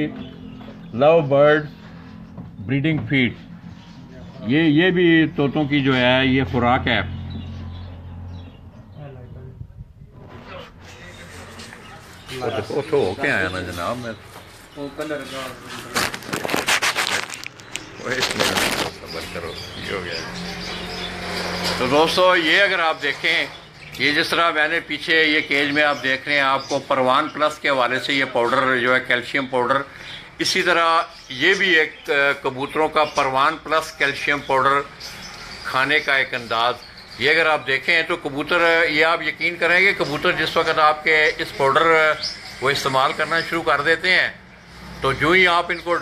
A: लव बर्ड्स ब्रीडिंग फीड, ये भी तोतों की जो है ये खुराक है। तो हो के आया ना जनाब, मैं सबर करो, ये हो गया। तो दोस्तों ये अगर आप देखें, ये जिस तरह मैंने पीछे ये केज में आप देख रहे हैं, आपको परवान प्लस के हवाले से ये पाउडर जो है कैल्शियम पाउडर, इसी तरह ये भी एक कबूतरों का परवान प्लस कैल्शियम पाउडर खाने का एक अंदाज़। ये अगर आप देखें तो कबूतर, ये आप यकीन करेंगे कबूतर जिस वक्त आपके इस पाउडर वो इस्तेमाल करना शुरू कर देते हैं, तो जो ही आप इनको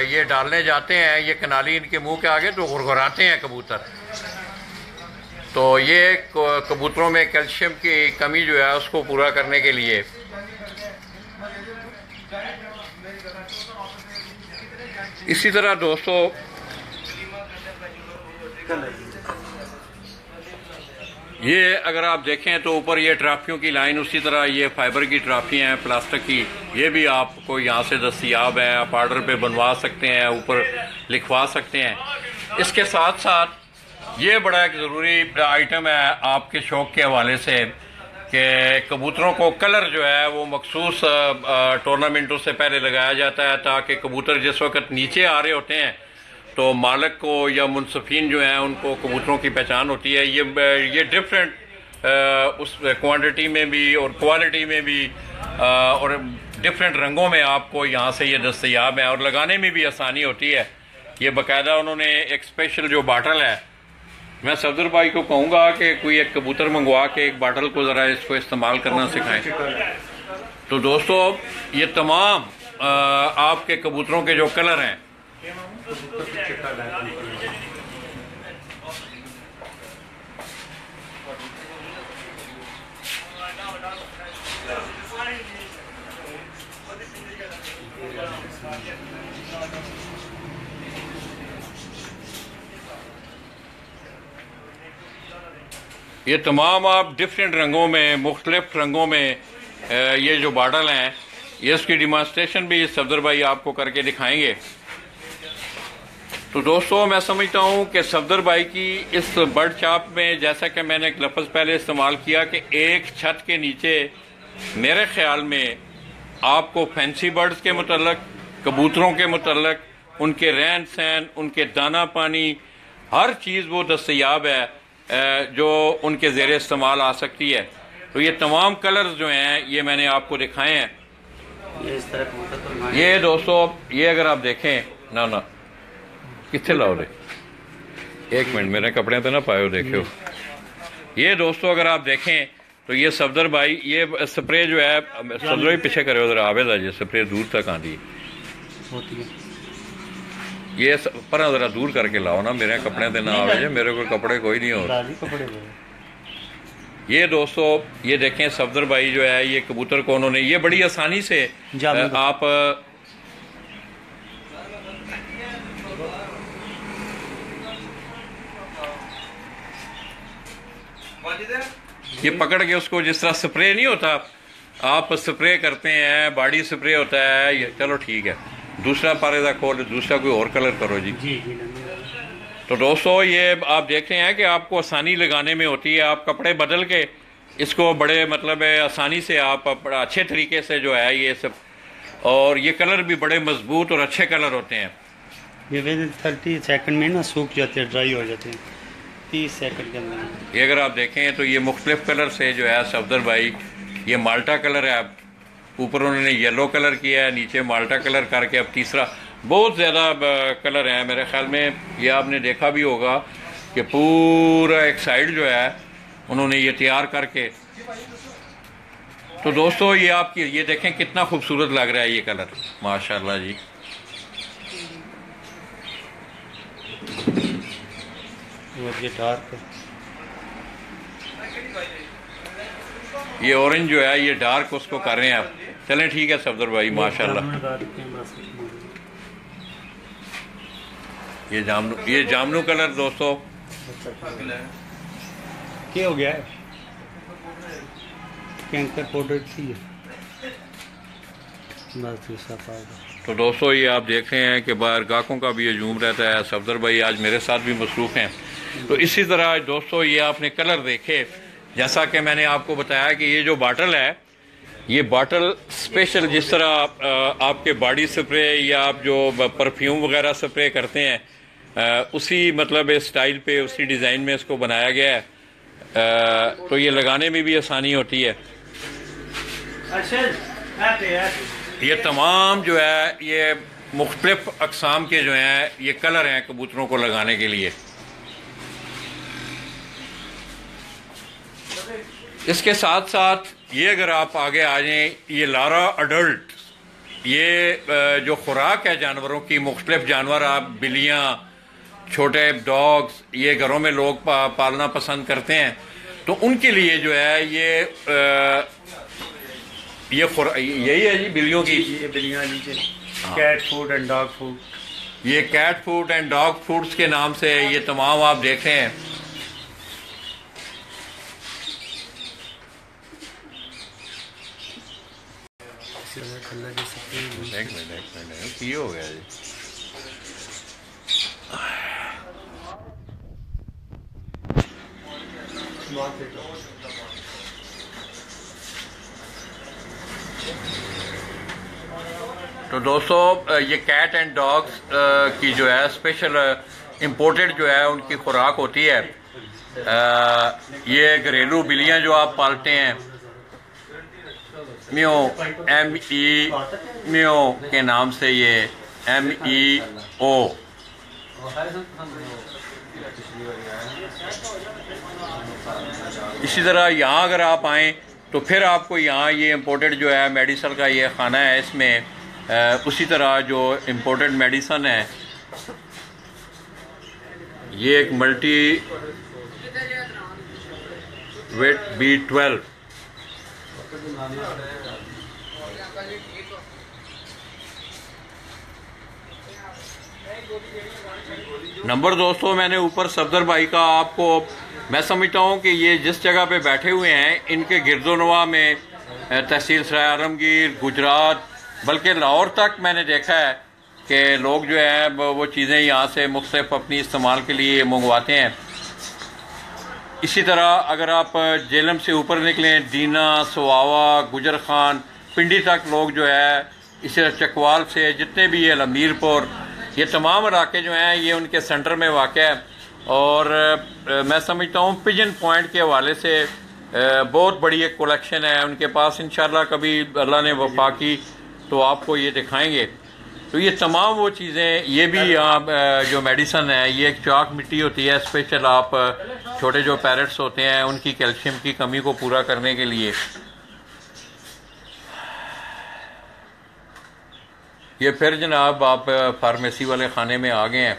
A: ये डालने जाते हैं, ये कनाली इनके मुंह के आगे, तो गुरगुराते हैं कबूतर। तो ये कबूतरों में कैल्शियम की कमी जो है उसको पूरा करने के लिए। इसी तरह दोस्तों ये अगर आप देखें तो ऊपर ये ट्राफियों की लाइन, उसी तरह ये फाइबर की ट्राफियाँ हैं प्लास्टिक की, ये भी आपको यहाँ से दस्तयाब है, आप आर्डर पे बनवा सकते हैं, ऊपर लिखवा सकते हैं। इसके साथ साथ ये बड़ा एक ज़रूरी आइटम है आपके शौक़ के हवाले से कि कबूतरों को कलर जो है वो मखसूस टूर्नामेंटों से पहले लगाया जाता है, ताकि कबूतर जिस वक्त नीचे आ रहे होते हैं तो मालिक को या मुनसफीन जो हैं उनको कबूतरों की पहचान होती है। ये डिफरेंट उस क्वांटिटी में भी और क्वालिटी में भी और डिफरेंट रंगों में आपको यहाँ से ये दस्तयाब है, और लगाने में भी आसानी होती है। ये बाकायदा उन्होंने एक स्पेशल जो बाटल है, मैं सफदर भाई को कहूँगा कि कोई एक कबूतर मंगवा के एक बाटल को ज़रा इसको इस्तेमाल करना सिखाएं। तो दोस्तों ये तमाम आपके कबूतरों के जो कलर हैं, ये तमाम आप डिफरेंट रंगों में, मुख्तलिफ रंगों में ये जो बाटल हैं, ये इसकी डिमॉन्स्ट्रेशन भी सफदर भाई आपको करके दिखाएंगे। तो दोस्तों मैं समझता हूँ कि सफदर भाई की इस बर्ड चाप में, जैसा कि मैंने एक लफ्ज़ पहले इस्तेमाल किया कि एक छत के नीचे मेरे ख्याल में आपको फैंसी बर्ड्स के मुतल्लक, कबूतरों के मुतल्लक, उनके रहन सहन, उनके दाना पानी, हर चीज़ वो दस्तयाब है जो उनके ज़ेरे इस्तेमाल आ सकती है। तो ये तमाम कलर्स जो हैं ये मैंने आपको दिखाए हैं।
C: ये इस तरह
A: ये दोस्तों ये अगर आप देखें ना कितने लाओ रे, एक मिनट मेरे कपड़े तो ना पायो देखियो। ये दोस्तों अगर आप देखें तो ये सफदर भाई ये स्प्रे जो है, सफदर भाई पीछे करे उधर आवेदा, ये स्प्रे दूर तक आती होती है। ये पर जरा दूर करके लाओ ना, मेरे कपड़े तो ना आवे, मेरे को कपड़े कोई नहीं हो। ये दोस्तों ये देखें सफदर भाई जो है ये कबूतर को उन्होंने ये बड़ी आसानी से आप ये पकड़ के उसको, जिस तरह स्प्रे नहीं होता आप स्प्रे करते हैं, बॉडी स्प्रे होता है ये, चलो ठीक है, दूसरा पारेदा खोल, दूसरा कोई और कलर करो जी। तो दोस्तों ये आप देख रहे हैं कि आपको आसानी लगाने में होती है, आप कपड़े बदल के इसको बड़े मतलब है आसानी से आप अच्छे तरीके से जो है ये सब, और ये कलर भी बड़े मजबूत और अच्छे कलर होते हैं।
C: ये 30 सेकंड में ना सूख जाते हैं, ड्राई हो जाते हैं 30 सेकंड के अंदर।
A: ये अगर आप देखें तो ये मुख्तलिफ कलर से जो है सफदर भाई, ये माल्टा कलर है, ऊपर उन्होंने येलो कलर किया है, नीचे माल्टा कलर करके अब तीसरा, बहुत ज़्यादा कलर हैं मेरे ख्याल में। ये आपने देखा भी होगा कि पूरा एक साइड जो है उन्होंने ये तैयार करके। तो दोस्तों ये आपकी ये देखें कितना खूबसूरत लग रहा है ये कलर, माशाल्लाह जी।
C: ये डार्क,
A: ये ऑरेंज जो है ये डार्क उसको कर रहे हैं आप। चलें ठीक है सफदर भाई, माशाल्लाह। ये जामनू कलर दोस्तों
C: क्या हो गया है, कैंकर पाउडर थी
A: तो दोस्तों ये आप देख रहे हैं कि बाहर गाहकों का भी हजूम रहता है। सफदर भाई आज मेरे साथ भी मसरूफ़ हैं। तो इसी तरह दोस्तों ये आपने कलर देखे, जैसा कि मैंने आपको बताया कि ये जो बॉटल है, ये बॉटल स्पेशल जिस तरह आपके बॉडी स्प्रे या आप जो परफ्यूम वगैरह स्प्रे करते हैं उसी मतलब स्टाइल पे, उसी डिज़ाइन में इसको बनाया गया है। तो ये लगाने में भी आसानी होती है। ये तमाम जो है ये मुख्तलिफ अक़साम के जो हैं ये कलर हैं कबूतरों को लगाने के लिए। इसके साथ साथ ये अगर आप आगे आ जाएं, ये लारा अडल्ट, ये जो खुराक है जानवरों की, मुख्तलिफ जानवर, आप बिल्लियाँ, छोटे डॉग्स, ये घरों में लोग पालना पसंद करते हैं, तो उनके लिए जो है ये यही है जी बिल्लियों की,
C: ये बिल्लियाँ नीचे cat food and dog food,
A: ये cat food and dog foods के नाम से ये तमाम आप देख रहे हैं। एक मिनट ये हो गया जी। तो दोस्तों ये कैट एंड डॉग्स की जो है स्पेशल इंपोर्टेड जो है उनकी खुराक होती है। ये घरेलू बिल्लियाँ जो आप पालते हैं, म्यो, म्यो के नाम से, ये MEO। इसी तरह यहाँ अगर आप आएँ तो फिर आपको यहाँ ये इम्पोर्टेड जो है मेडिसिन का ये खाना है, इसमें उसी तरह जो इम्पोर्टेड मेडिसिन है, ये एक मल्टी वेट B12 नंबर दोस्तों मैंने ऊपर सफदर भाई का आपको, मैं समझता हूँ कि ये जिस जगह पे बैठे हुए हैं इनके गिरदोनवा में तहसील सराय आलमगीर, गुजरात, बल्कि लाहौर तक मैंने देखा है कि लोग जो है वो चीज़ें यहाँ से मुख्तलिफ अपनी इस्तेमाल के लिए मंगवाते हैं। इसी तरह अगर आप जेलम से ऊपर निकलें, दीना, सवावा, गुजर खान, पिंडी तक लोग जो है, इसी तरह चकवाल से जितने भी ये मीरपुर, ये तमाम इलाके जो हैं ये उनके सेंटर में वाक़या है। और मैं समझता हूँ पिजन पॉइंट के हवाले से बहुत बड़ी एक कलेक्शन है उनके पास। इंशाल्लाह कभी अल्लाह ने वफा की तो आपको ये दिखाएंगे। तो ये तमाम वो चीज़ें, ये भी यहाँ जो मेडिसन है, ये एक चाक मिट्टी होती है स्पेशल, आप छोटे जो पैरेट्स होते हैं उनकी कैल्शियम की कमी को पूरा करने के लिए। ये फिर जनाब आप फार्मेसी वाले खाने में आ गए हैं।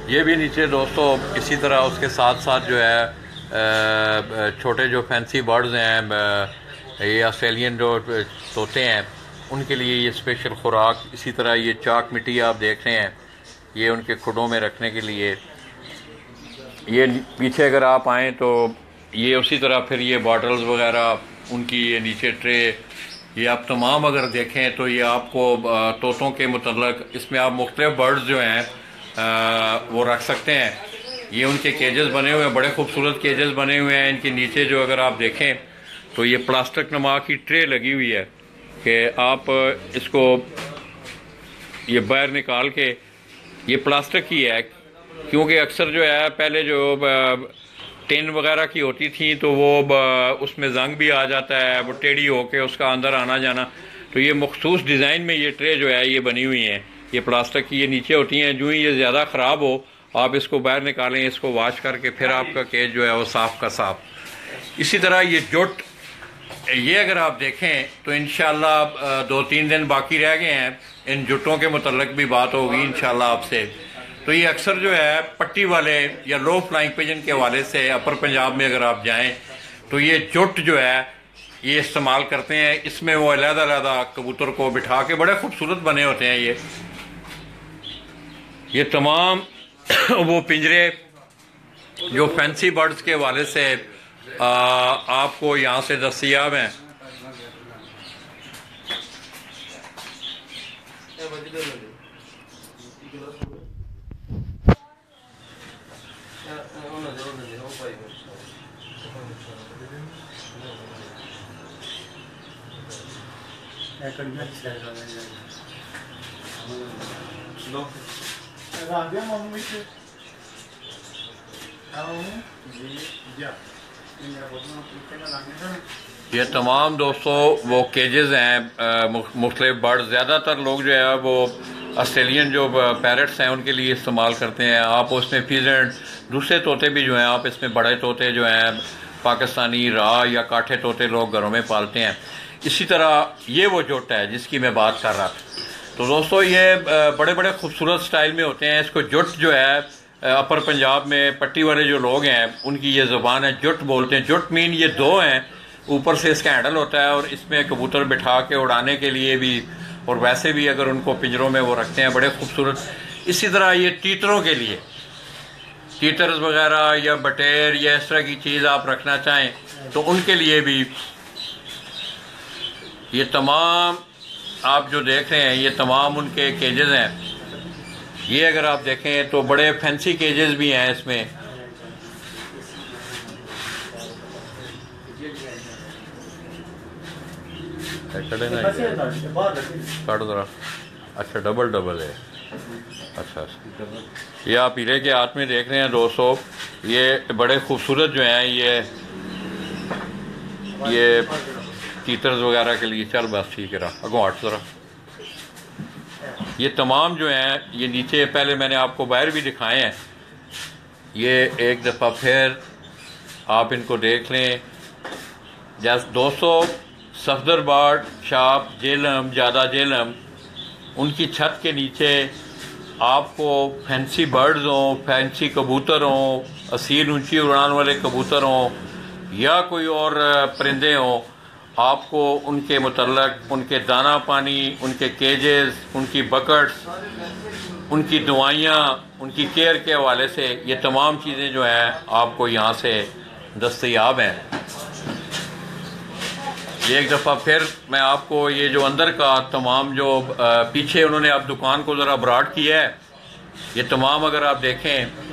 A: ये भी नीचे दोस्तों इसी तरह उसके साथ साथ जो है छोटे जो फैंसी बर्ड्स हैं, ये ऑस्ट्रेलियन जो तोते हैं, उनके लिए ये स्पेशल खुराक। इसी तरह ये चाक मिट्टी आप देख रहे हैं, ये उनके खुडों में रखने के लिए। ये पीछे अगर आप आएँ तो ये उसी तरह फिर ये बॉटल्स वगैरह उनकी, ये नीचे ट्रे, ये आप तमाम अगर देखें तो ये आपको तोतों के मुतल्लक इसमें आप मुख्तलिफ बर्ड्स जो हैं वो रख सकते हैं। ये उनके केजेस बने हुए हैं, बड़े खूबसूरत केजेस बने हुए हैं। इनके नीचे जो अगर आप देखें तो ये प्लास्टिक नमा की ट्रे लगी हुई है कि आप इसको ये बाहर निकाल के, ये प्लास्टिक की है क्योंकि अक्सर जो है पहले जो टिन वगैरह की होती थी तो वो उसमें जंग भी आ जाता है, वो टेढ़ी होके उसका अंदर आना जाना। तो ये मखसूस डिज़ाइन में ये ट्रे जो है ये बनी हुई हैं, ये प्लास्टिक की, ये नीचे होती हैं। जो ही ये ज़्यादा ख़राब हो आप इसको बाहर निकालें, इसको वॉश करके फिर आपका केज जो है वो साफ़ का साफ़। इसी तरह ये जुट, ये अगर आप देखें तो इंशाल्लाह 2-3 दिन बाकी रह गए हैं, इन जुटों के मुतल्लिक भी बात होगी इंशाल्लाह आपसे। तो ये अक्सर जो है पट्टी वाले या लो फ्लाइंग पिजन के हवाले से अपर पंजाब में अगर आप जाएं तो ये जुट जो है ये इस्तेमाल करते हैं। इसमें वो अलग-अलग कबूतर को बिठा के बड़े खूबसूरत बने होते हैं ये तमाम वो पिंजरे जो फैंसी बर्ड्स के हवाले से आपको यहाँ से दस्तयाब हैं। ये तमाम दोस्तों वो केजेस हैं मुख्तलिफ बर्ड। ज़्यादातर लोग जो है वो ऑस्ट्रेलियन जो पैरट्स हैं उनके लिए इस्तेमाल करते हैं। आप उसमें फीजेंट दूसरे तोते भी जो हैं, आप इसमें बड़े तोते जो हैं पाकिस्तानी राह या काठे तोते लोग घरों में पालते हैं। इसी तरह ये वो जुट है जिसकी मैं बात कर रहा था। तो दोस्तों ये बड़े बड़े खूबसूरत स्टाइल में होते हैं। इसको जुट जो है अपर पंजाब में पट्टी वाले जो लोग हैं उनकी ये ज़ुबान है, जुट बोलते हैं। जुट मीन ये दो हैं, ऊपर से इसका हैंडल होता है और इसमें कबूतर बिठा के उड़ाने के लिए भी और वैसे भी अगर उनको पिंजरों में वो रखते हैं, बड़े खूबसूरत। इसी तरह ये तीतरों के लिए, तीतर्स वगैरह या बटेर या इस तरह की चीज़ आप रखना चाहें तो उनके लिए भी ये तमाम आप जो देख रहे हैं ये तमाम उनके केजेस हैं। ये अगर आप देखें तो बड़े फैंसी केजेस भी हैं इसमें। काटो जरा। अच्छा डबल है। अच्छा ये आप हीरे के हाथ में देख रहे हैं दोस्तों, ये बड़े खूबसूरत जो हैं ये तीतर्स वगैरह के लिए। चल बस ठीक है रहा अगो 8 जरा। ये तमाम जो हैं ये नीचे पहले मैंने आपको बाहर भी दिखाए हैं। ये एक दफ़ा फिर आप इनको देख लें। जैसे दोस्तों सफदरबाद, शाप, जेलम, ज़्यादा जेलम, उनकी छत के नीचे आपको फैंसी बर्ड्स हों, फैंसी कबूतर हों, असील ऊंची उड़ान वाले कबूतर हों या कोई और परिंदे हों, आपको उनके मुतल्लक उनके दाना पानी, उनके केजेस, उनकी बकेट्स, उनकी दवाइयाँ, उनकी केयर के हवाले से ये तमाम चीज़ें जो हैं आपको यहाँ से दस्तयाब हैं। एक दफ़ा फिर मैं आपको ये जो अंदर का तमाम जो पीछे उन्होंने अब दुकान को ज़रा ब्रॉड किया है, ये तमाम अगर आप देखें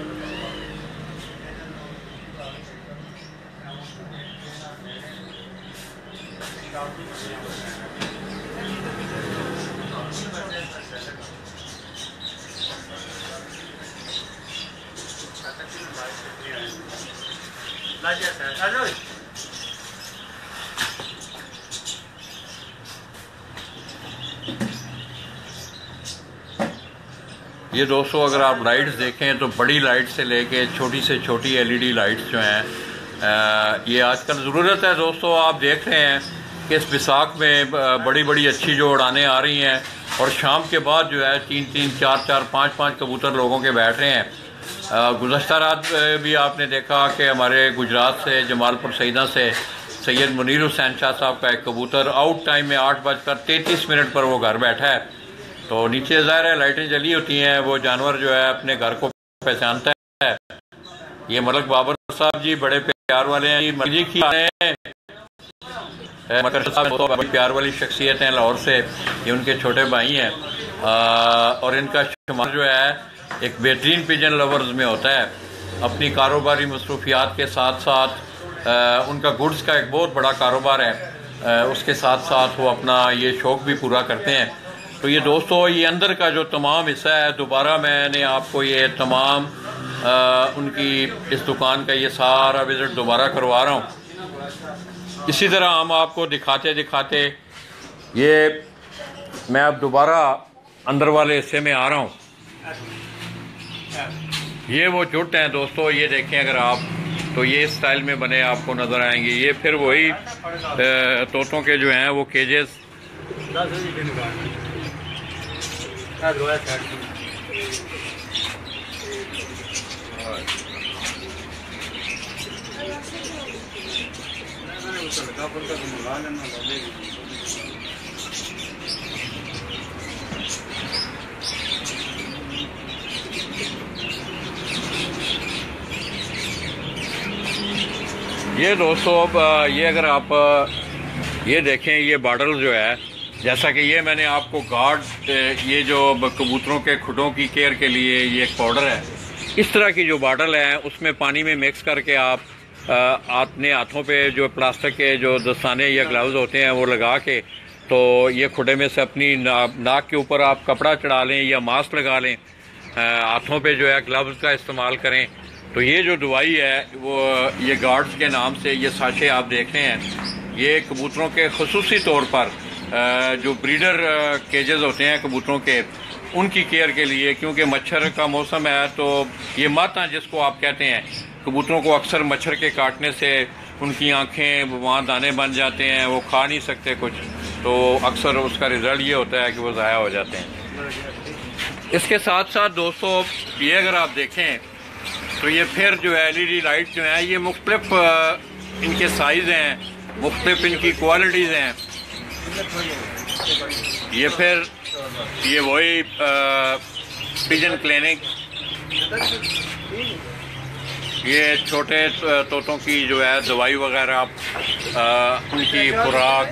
A: ये दोस्तों अगर आप लाइट्स देखें तो बड़ी लाइट से लेके छोटी से छोटी एलईडी लाइट्स जो हैं ये आजकल ज़रूरत है। दोस्तों आप देख रहे हैं कि इस बैसाख में बड़ी बड़ी अच्छी जो उड़ानें आ रही हैं और शाम के बाद जो है 3-3, 4-4, 5-5 कबूतर लोगों के बैठ रहे हैं। गुज़श्ता रात भी आपने देखा कि हमारे गुजरात से जमालपुर सईदा से सैयद मुनीर हुसैन शाह साहब का एक कबूतर आउट टाइम में 8:33 पर वो घर बैठा है। तो नीचे ज़ाहिर है लाइटें जली होती हैं, वो जानवर जो है अपने घर को पहचानता है। ये मलक बाबर साहब जी बड़े प्यार वाले हैं। मलक जी की मकर साहब तो बड़ी प्यार वाली शख्सियत हैं लाहौर से, ये उनके छोटे भाई हैं और इनका शुमार जो है एक बेहतरीन पिजन लवर्स में होता है। अपनी कारोबारी मसरूफियात के साथ साथ उनका गुड्स का एक बहुत बड़ा कारोबार है, उसके साथ साथ वो अपना ये शौक़ भी पूरा करते हैं। तो ये दोस्तों ये अंदर का जो तमाम हिस्सा है, दोबारा मैंने आपको ये तमाम उनकी इस दुकान का ये सारा विज़िट दोबारा करवा रहा हूँ। इसी तरह हम आपको दिखाते दिखाते ये मैं अब दोबारा अंदर वाले हिस्से में आ रहा हूँ। ये वो जुट हैं दोस्तों, ये देखें अगर आप तो ये इस स्टाइल में बने आपको नज़र आएंगे। ये फिर वही तोतों के जो हैं वो केजेस। ये दोस्तों अब ये अगर आप ये देखें, ये बॉर्डर जो है, जैसा कि ये मैंने आपको गार्ड ये जो कबूतरों के खुडों की केयर के लिए ये एक पाउडर है, इस तरह की जो बॉटल है उसमें पानी में मिक्स करके आप अपने हाथों पे जो प्लास्टिक के जो दस्ताने या ग्लव्स होते हैं वो लगा के, तो ये खुडे में से अपनी नाक के ऊपर आप कपड़ा चढ़ा लें या मास्क लगा लें, हाथों पे जो है ग्लव्स का इस्तेमाल करें। तो ये जो दवाई है वो ये गार्ड्स के नाम से ये साशे आप देख रहे हैं, ये कबूतरों के खुसूसी तौर पर जो ब्रीडर केजेस होते हैं कबूतरों के, उनकी केयर के लिए, क्योंकि मच्छर का मौसम है तो ये माता जिसको आप कहते हैं, कबूतरों को अक्सर मच्छर के काटने से उनकी आंखें वहाँ दाने बन जाते हैं, वो खा नहीं सकते कुछ, तो अक्सर उसका रिज़ल्ट ये होता है कि वो ज़ाया हो जाते हैं। इसके साथ साथ दोस्तों ये अगर आप देखें तो ये फिर जो है LED लाइट जो है ये मुख्तलिफ इनके साइज़ हैं, मुख्तलिफ इनकी क्वालिटीज़ हैं। ये फिर ये वही पिजन क्लिनिक, ये छोटे तोतों की जो है दवाई वगैरह, उनकी खुराक।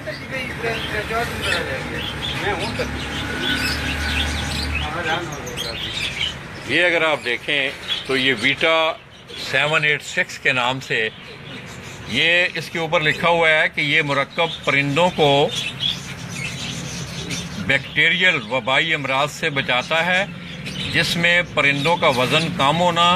A: ये अगर आप देखें तो ये वीटा 786 के नाम से ये इसके ऊपर लिखा हुआ है कि ये मुरक्कब परिंदों को बैक्टीरियल वबाई अमराज से बचाता है, जिसमें परिंदों का वज़न कम होना,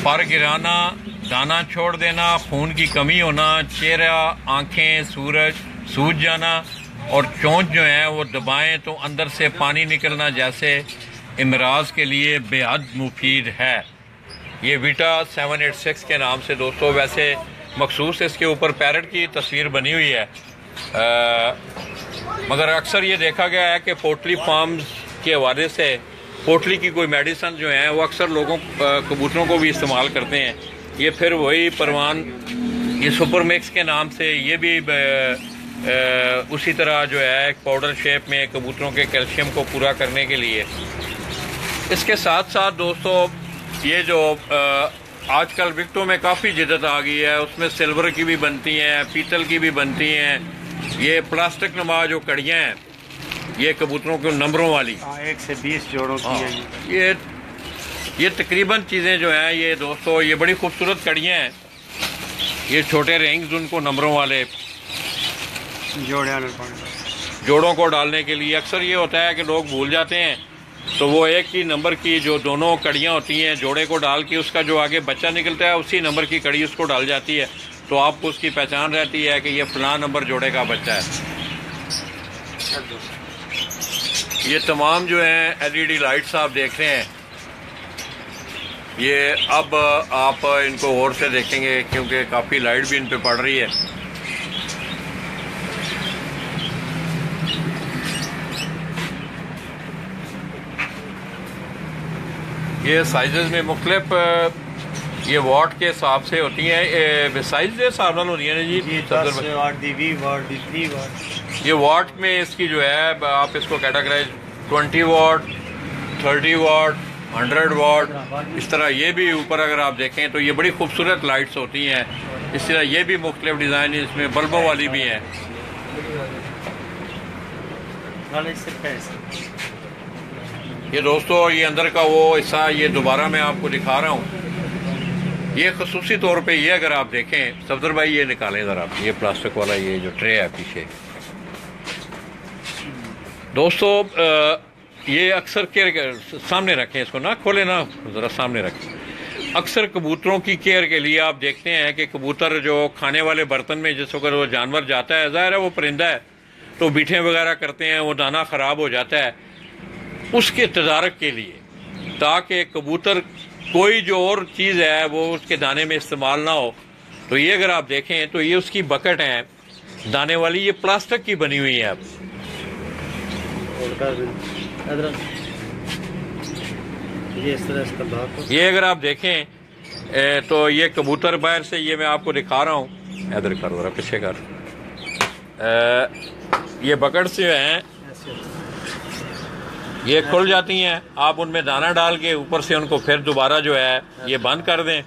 A: पर गिराना, दाना छोड़ देना, खून की कमी होना, चेहरा, आँखें, सूज जाना और चोंच जो है वो दबाएं तो अंदर से पानी निकलना जैसे इमराज के लिए बेहद मुफीद है। ये वीटा 786 के नाम से दोस्तों, वैसे मखसूस इसके ऊपर पैरट की तस्वीर बनी हुई है, मगर अक्सर ये देखा गया है कि पोल्ट्री फार्म्स के हवाले से पोल्ट्री की कोई मेडिसिन जो है वो अक्सर लोगों कबूतरों को भी इस्तेमाल करते हैं। ये फिर वही परवान, ये सुपर मिक्स के नाम से ये भी उसी तरह जो है एक पाउडर शेप में कबूतरों के कैल्शियम को पूरा करने के लिए। इसके साथ साथ दोस्तों ये जो आजकल विकटों में काफ़ी जिद्दत आ गई है, उसमें सिल्वर की भी बनती हैं, पीतल की भी बनती हैं। ये प्लास्टिक नुमा जो कड़ियाँ हैं ये कबूतरों के नंबरों वाली
C: 1 से 20 जोड़ों की है।
A: ये तकरीबन चीज़ें जो हैं ये दोस्तों ये बड़ी खूबसूरत कड़ियाँ हैं। ये छोटे रिंग्स उनको नंबरों वाले जोड़ों को डालने के लिए अक्सर ये होता है कि लोग भूल जाते हैं, तो वो एक ही नंबर की जो दोनों कड़ियाँ होती हैं जोड़े को डाल के उसका जो आगे बच्चा निकलता है उसी नंबर की कड़ी उसको डाल जाती है, तो आपको उसकी पहचान रहती है कि ये फलां नंबर जोड़े का बच्चा है। ये तमाम जो हैं LED लाइट्स आप देख रहे हैं, ये अब आप इनको गौर से देखेंगे क्योंकि काफ़ी लाइट भी इन पे पड़ रही है। ये साइजेस में मुख्तलिफ ये वाट के हिसाब से होती हैं, साइज के हिसाब से होती है जी।
C: 10 वाट दी 20 वाट दी 30 वाट।
A: ये वाट में इसकी जो है आप इसको कैटेगराइज 20 वाट, 30 वाट, 100 वाट, इस तरह ये भी ऊपर अगर आप देखें तो ये बड़ी खूबसूरत लाइट्स होती हैं। इस तरह ये भी मुख्तलिफ डिज़ाइन इसमें बल्बों वाली भी हैं। ये दोस्तों ये अंदर का वो हिस्सा ये दोबारा मैं आपको दिखा रहा हूँ। ये खसूसी तौर पे ये अगर आप देखें, सफदर भाई ये निकालें ज़रा, ये प्लास्टिक वाला ये जो ट्रे है पीछे दोस्तों, ये अक्सर केयर सामने रखें, इसको ना खोले ना, ज़रा सामने रखें। अक्सर कबूतरों की केयर के लिए आप देखते हैं कि कबूतर जो खाने वाले बर्तन में जिस वक्त वो जानवर जाता है, ज़ाहिर है वो परिंदा है तो बीठें वगैरह करते हैं, वो दाना ख़राब हो जाता है। उसके तदारक के लिए ताकि कबूतर कोई जो और चीज़ है वो उसके दाने में इस्तेमाल ना हो। तो ये अगर आप देखें तो ये उसकी बकेट है दाने वाली, ये प्लास्टिक की बनी हुई है। अब ये अगर आप देखें तो ये कबूतर बाहर से, ये मैं आपको दिखा रहा हूँ, इधर कर रहा पीछे कर, ये बकेट से हैं, ये खुल जाती हैं। आप उनमें दाना डाल के ऊपर से उनको फिर दोबारा जो है ये बंद कर दें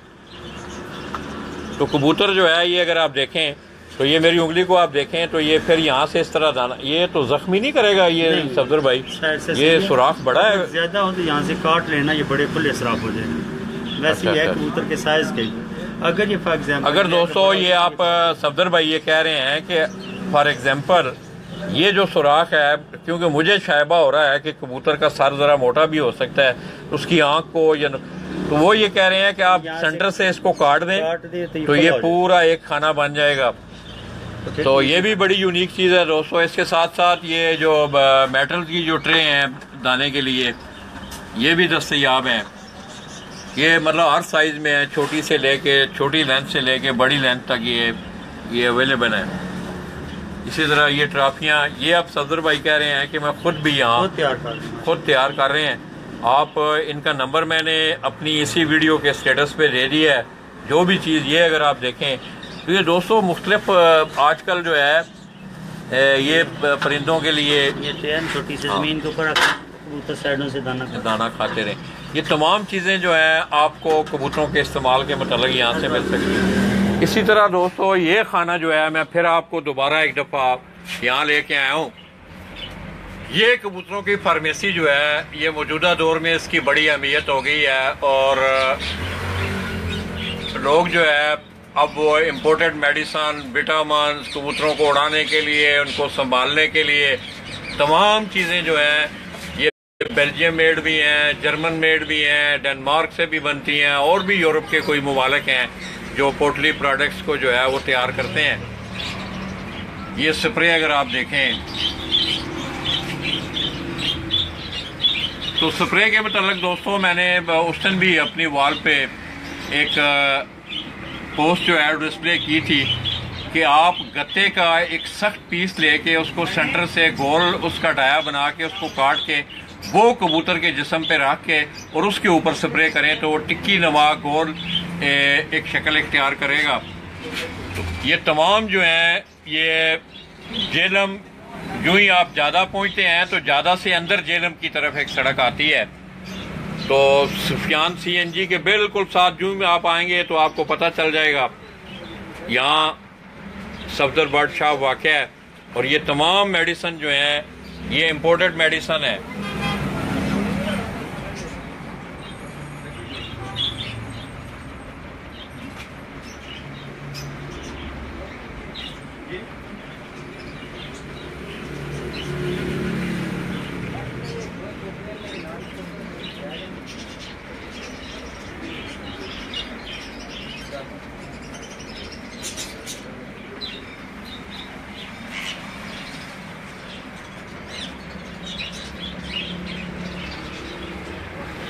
A: तो कबूतर जो है, ये अगर आप देखें तो ये मेरी उंगली को आप देखें तो ये फिर यहाँ से इस तरह दाना, ये तो जख्मी नहीं करेगा ये सफदर भाई, ये सुराख बड़ा है,
C: ज्यादा हो तो यहाँ से काट लेना, ये बड़े खुले सुराख हो जाए। वैसे ये कबूतर के साइज के, अगर ये फॉर एग्जाम्पल, अगर
A: दोस्तों ये आप सफदर भाई ये कह रहे हैं कि फॉर एग्जाम्पल ये जो सुराख है, क्योंकि मुझे शायबा हो रहा है कि कबूतर का सर ज़रा मोटा भी हो सकता है, उसकी आँख को या तो वो ये कह रहे हैं कि आप सेंटर से इसको काट दें तो ये पूरा एक खाना बन जाएगा। तो ये भी बड़ी यूनिक चीज़ है दोस्तों। इसके साथ साथ ये जो मेटल की जो ट्रे हैं दाने के लिए, ये भी दस्तयाब हैं। ये मतलब हर साइज़ में है, छोटी से लेके, छोटी लेंथ से लेके बड़ी लेंथ तक ये अवेलेबल है। इसी तरह ये ट्रॉफियाँ, ये अब सफदर भाई कह रहे हैं कि मैं खुद भी यहाँ खुद तैयार कर रहे हैं। आप इनका नंबर मैंने अपनी इसी वीडियो के स्टेटस पे दे दिया है। जो भी चीज़ ये अगर आप देखें तो ये दोस्तों मुख्तलिफ आजकल जो है ये परिंदों के लिए,
C: ये ट्रेन छोटी सी ज़मीन के ऊपर कबूतर साइडों से दाना
A: खाते रहें। ये तमाम चीज़ें जो हैं आपको कबूतरों के इस्तेमाल के मतलब यहाँ से मिल सकती हैं। इसी तरह दोस्तों ये खाना जो है मैं फिर आपको दोबारा एक दफ़ा यहाँ लेके आया हूँ। ये कबूतरों की फार्मेसी जो है ये मौजूदा दौर में इसकी बड़ी अहमियत हो गई है और लोग जो है अब वो इम्पोर्टेड मेडिसन, विटामिन कबूतरों को उड़ाने के लिए, उनको संभालने के लिए तमाम चीज़ें जो हैं ये बेल्जियम मेड भी हैं, जर्मन मेड भी हैं, डेनमार्क से भी बनती हैं और भी यूरोप के कोई मुमालिक हैं जो पोल्ट्री प्रोडक्ट्स को जो है वो तैयार करते हैं। ये स्प्रे अगर आप देखें तो स्प्रे के मतलब दोस्तों मैंने उस दिन भी अपनी वॉल पे एक पोस्ट जो है डिस्प्ले की थी कि आप गत्ते का एक सख्त पीस लेके उसको सेंटर से गोल उसका डाया बना के उसको काट के वो कबूतर के जिस्म पे रख के और उसके ऊपर स्प्रे करें तो वो टिक्की नमा गोल एक शक्ल इख्तियार करेगा। ये तमाम जो हैं ये जेलम, यूं ही आप ज़्यादा पहुंचते हैं तो ज़्यादा से अंदर जेलम की तरफ एक सड़क आती है, तो सुफियान CNG के बिल्कुल साथ जूं में आप आएंगे तो आपको पता चल जाएगा यहाँ सफदर बर्ड शॉप वाक़या है। और ये तमाम मेडिसन जो हैं ये इम्पोर्टेड मेडिसन है।